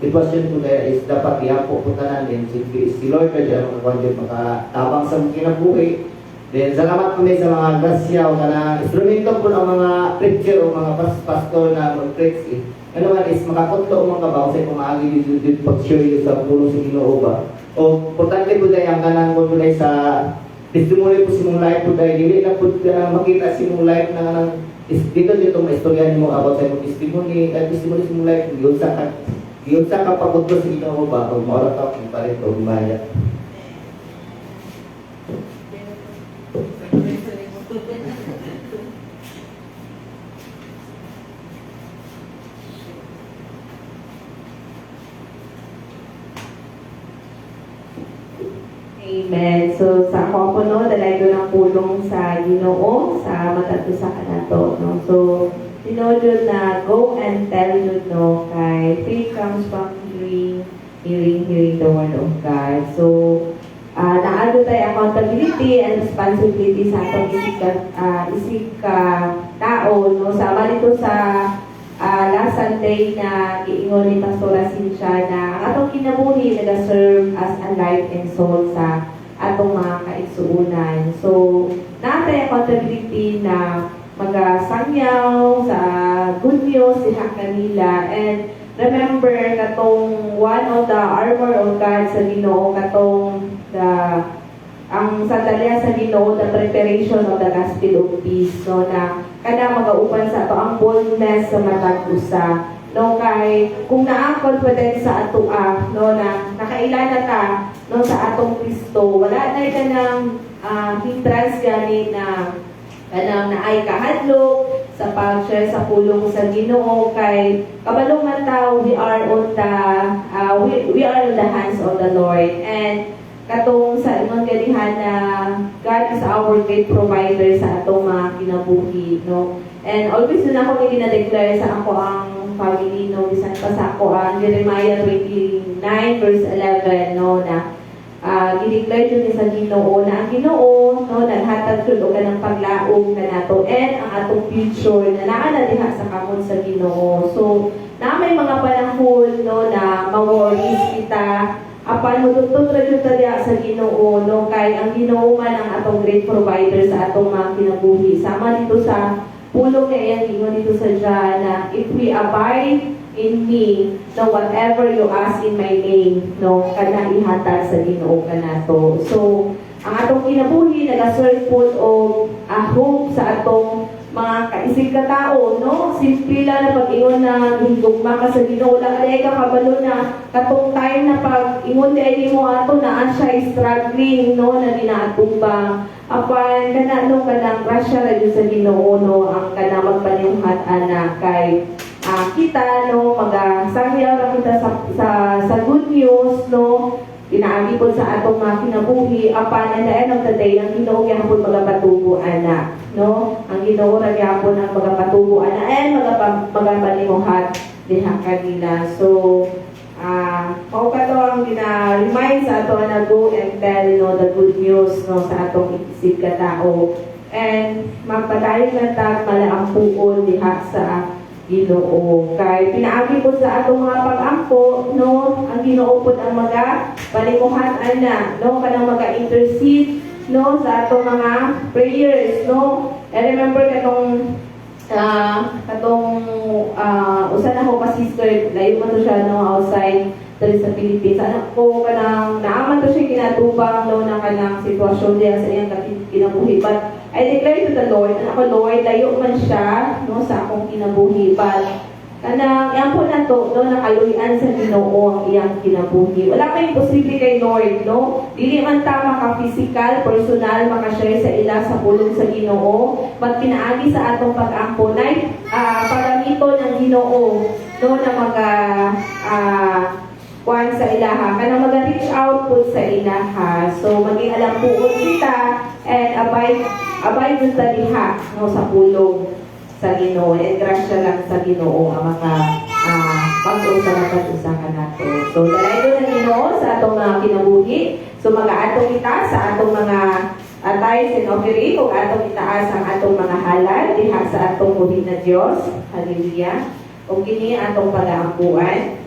[SPEAKER 6] sitwasyon po dahil is dapat ihapo po tanan din si Lord ka dyan mga kwan dyan makatabang sa kinabuhi. Then salamat po sa mga grasya o na instrumento po ng mga preacher o mga pastor na mag-preach ano man is makakutlo o mga kabaw sa kumaagi yung pag-share yun sa puno sa Ginoo ba o importante po dahil ang kanang po dahil sa testimony po si mong life po dahil hindi na po makita si mong life na dito may istorya mo about sa mong testimony testimony si mong life yun sa kapagutlo sa Ginoo ba o maorat ako pa rin o gumaya.
[SPEAKER 7] Amen. So sa ako po no, dalay ko ng pulong sa Ginoo sa matato sa kanato no. So tinodod na go and tell you no kay faith comes from hearing the word of God. So naado tayo accountability and responsibility sa atong isig tao no sama dito sa last Sunday na giingon ni Pastora Cynthia na ang atong kinabuhi nag-serve as a life and soul sa atong mga kaigsuunan. So, natin accountability na magasangyaw sa good news diha kanila and remember katong one of the armor of God sa Ginoo katong ang sandalya sa Ginoo, the preparation of the gospel of peace, no, na kada magaupan sa ato ang boldness sa matag usa, no, kay kung naangkon pa din sa ato no, na nakailana ka, no, sa atong Kristo, wala na ka ng hindrance gani na kanang naay kahadlok sa pag-share sa pulong sa Ginoo kay kabalong man tawo we are on the hands of the Lord and katong sa ingon ganihan na God is our great provider sa atong mga kinabuhi no and always na ako gina-declare sa ako ang family no bisan pa sa ako ang Jeremiah 29 verse 11 no na gi-declare yun sa Ginoo na ang Ginoo no naghatag jud og kanang paglaom kanato and ang atong future na naa na diha sa kamot sa Ginoo. So na may mga panahon no na ma-worries kita apan mututod ra jud ta diha sa Ginoo no kay ang Ginoo man ang atong great provider sa atong mga kinabuhi. Sama dito sa pulong na iyang ingon dito sa John na if we abide in me, no, whatever you ask in my name, no, kana ihatag sa Ginoo kanato. So, ang atong kinabuhi nagaserve po og hope sa atong mga kaisig ka tao, no? Simple lang na pag-ingon na higugma ka sa Ginoo, wala ka kabalo na katong time na pag-ingon di mo ato na siya struggling, no, na ginaatubang. Apan kana no kanang grasya ra jud sa Ginoo no ang kana magpanimuhat ana kay kita no magasangyaw ra kita sa good news no pinaagi po sa atong mga kinabuhi apan at the end of the day ang Ginoo gyapon magapatubo ana no ang Ginoo ra gyapon ang magapatubo ana and magapanimuhat diha kanila. So mao ka to ang gina-remind sa ato na go and tell no the good news no sa atong isig ka tao and magpadayon na tag malaampuon diha sa Ginoo. Kay pinaagi po sa atong mga pag-ampo no ang Ginoo pud ang panimuhat ana no kanang maga-intercede no sa atong mga prayers no. I remember usa na ko pa sister layo man to siya no outside dali sa Philippines anak ko kanang naaman to siya kinatubang no na kanang sitwasyon diya sa iyang kinabuhi but I declare to the Lord na ako Lord layo man siya no sa akong kinabuhi but Kanang yan po na to, no, nakaluyan sa Ginoo ang iyang kinabuhi. Wala kayong posible kay Lord, no? Dili man ta maka physical, personal, maka-share sa ila sa pulong sa Ginoo. Magpinaagi sa atong pag-angkunay, pagamito ng Ginoo, no, na kuan sa ilaha. Kanang mag-reach out po sa ilaha. So, maging alam po kita and abide dun sa diha, no, sa pulong sa Ginoo, and grasya lang sa Ginoo ang mga pag-usapan nato. So, dalayo na Ginoo sa atong mga kinabuhi. So, mag-aatong kita sa atong mga tithes and offering, kung atong itaas ang atong mga halal diha sa atong buhi na Dios. Hallelujah. O kini atong pag-aampuan.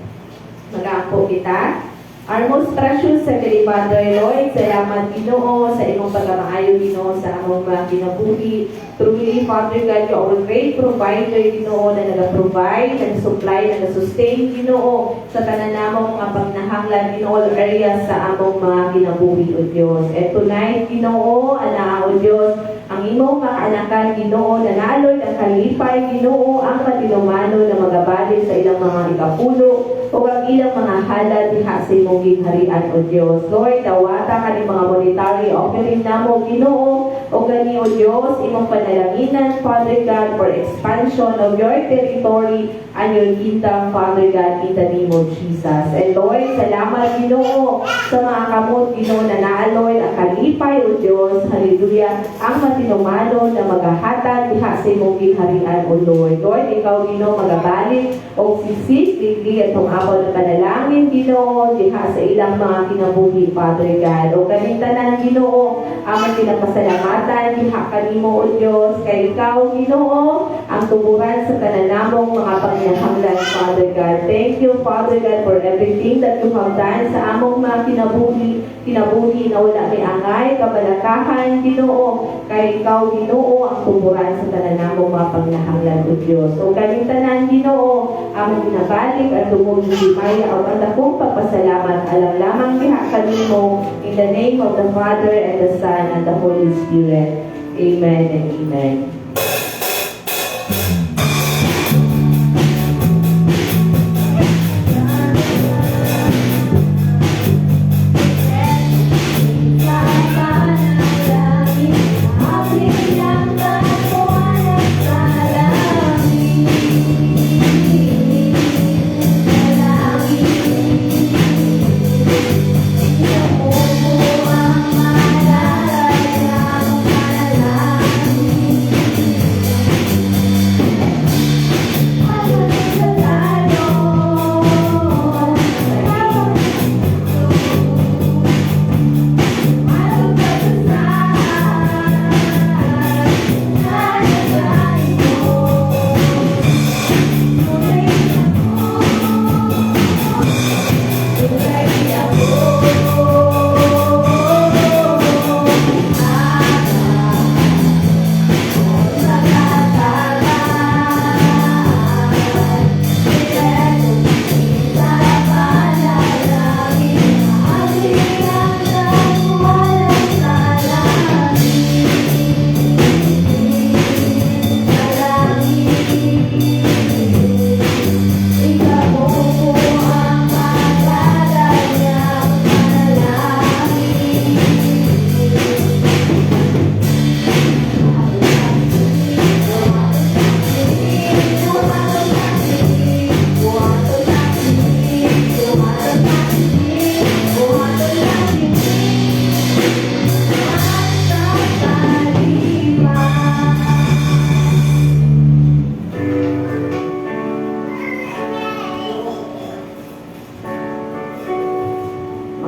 [SPEAKER 7] Mag-aampo kita. Our most precious Heavenly Father, Lord, salamat Ginoo sa imong pagkamaayo Ginoo sa among mga kinabuhi. Truly, Father God, you are our great provider Ginoo na nag-provide, nag-supply, nag-sustain Ginoo sa tanan namong mga pagnahanglan in all areas sa among mga kinabuhi o Dios. And tonight, Ginoo, ana o Dios, ang imong makaanakan Ginoo na naalod ang kalipay Ginoo ang matinumano na magabalik sa ilang mga ikapulo o ang ilang mga halal diha sa imong gingharian o Dios. Lord, dawata ka ni mga monetary offering namo Ginoo o gani o Dios imong panalanginan, Father God, for expansion of your territory and your kingdom, Father God, in the name of Jesus. And Lord, salamat Ginoo sa mga kamot Ginoo na naaloy ang kalipay o Dios. Hallelujah. Ang matinumano na maghahatag diha sa imong gingharian o Lord. Lord, ikaw Ginoo magabalik o sisig digdi at apol na panalangin Ginoo diha sa ilang mga kinabuhi, Father God. O kanintanan Ginoo ang pinapasalamatan diha kanimo o Dios kay ikaw Ginoo ang tuburan sa kananamong mga pangyahanglan, Father God. Thank you, Father God, for everything that you have done sa among mga kinabuhi na wala may angay, kabalakahan Ginoo kay ikaw Ginoo ang tuburan sa kananamong mga pangyahanglan o Dios. O kanintanan Ginoo among binabalik at tumulong di maya ang akong pagpasalamat alam lamang diha kanimo in the name of the Father and the Son and the Holy Spirit. Amen and amen.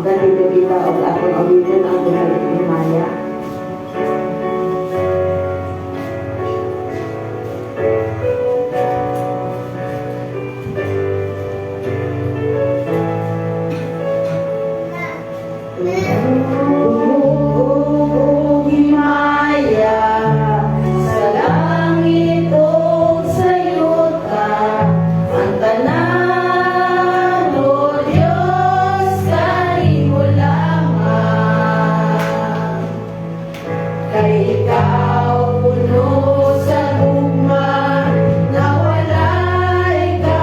[SPEAKER 7] Magandang kita o akong awitin ang buhay ni Maya. Ikaw puno sa gugma na wala ikaw.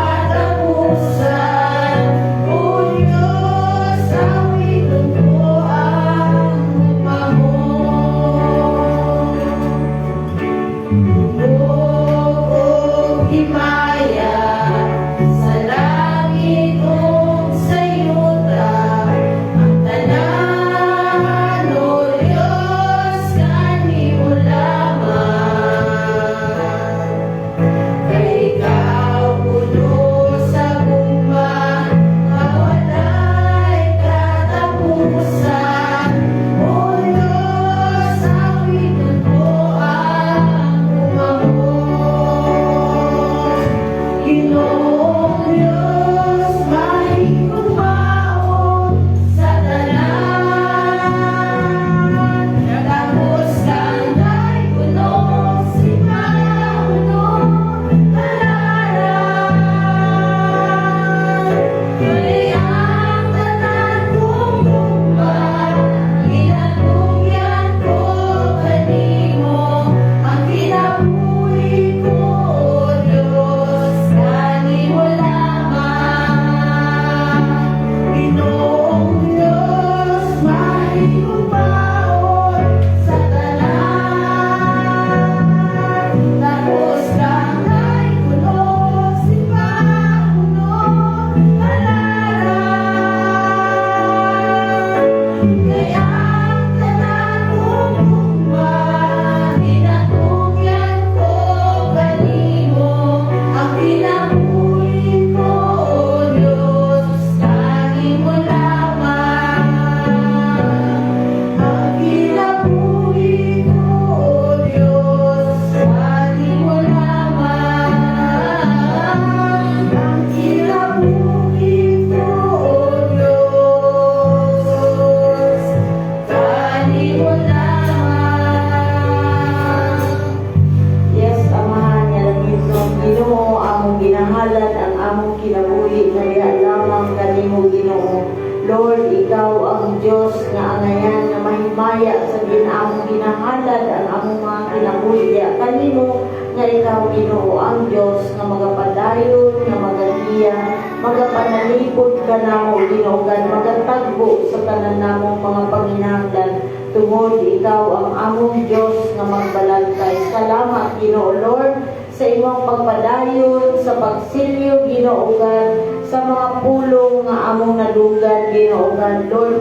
[SPEAKER 1] himaya sa among ginahalad ang among mga kinabulya kanimo nga ikaw Ginoo ang Dios nga magapadayon nga magagiya magapanalipod ka namo Ginoo gan magatagbo sa tanan namong mga panginahanglan tungod ikaw ang among Dios nga magbalantay. Salamat Ginoo Lord sa imong pagpadayon sa pagsilyo Ginoo God sa mga pulong nga among nadugan Ginoo God Lord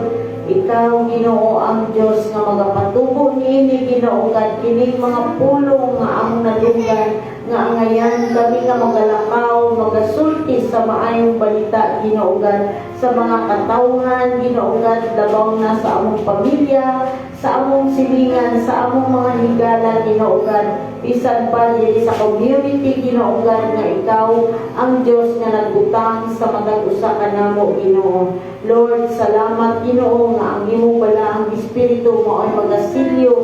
[SPEAKER 1] ikaw Ginoo ang Dios nga magapatubo niini Ginoo God kining mga pulong nga among nadugan nga angayan kami nga magalakaw magasulti sa maayong balita Ginoo God sa mga katawhan Ginoo God labaw na sa among pamilya sa among silingan sa among mga higala Ginoo God bisan pa diri sa community Ginoo God nga ikaw ang Dios nga nagbutang sa matag usa ka namo Ginoo Lord salamat Ginoo nga ang imong balaang espiritu mo ay magasilyo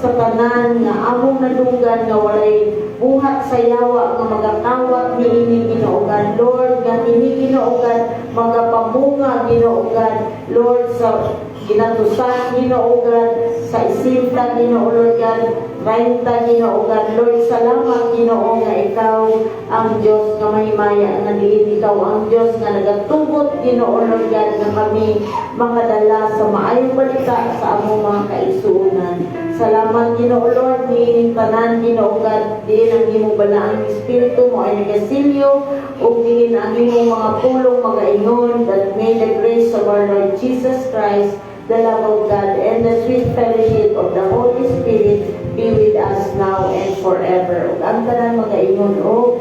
[SPEAKER 1] sa tanan nga among nadunggan nga walay buhat sa yawa nga magatawat niini Ginoo God Lord nga kini Ginoo God magapamunga Ginoo God Lord sa ginatusan Ginoo God sa isinta Ginoo Lord God renta Ginoo God Lord salamat Ginoo nga ikaw ang Dios nga mahimaya nga diin ikaw ang Dios nga nagatugot Ginoo Lord God nga kami makadala sa maayong balita sa among mga kaigsuonan salamat Ginoo Lord diin tanan Ginoo God diin ang imong balaang espiritu mo ay nagasilyo ug diin ang imong mga pulong magaingon that may the grace of our Lord Jesus Christ the love of God and the sweet fellowship of the Holy Spirit be with us now and forever. Ug ang tanan magaingon o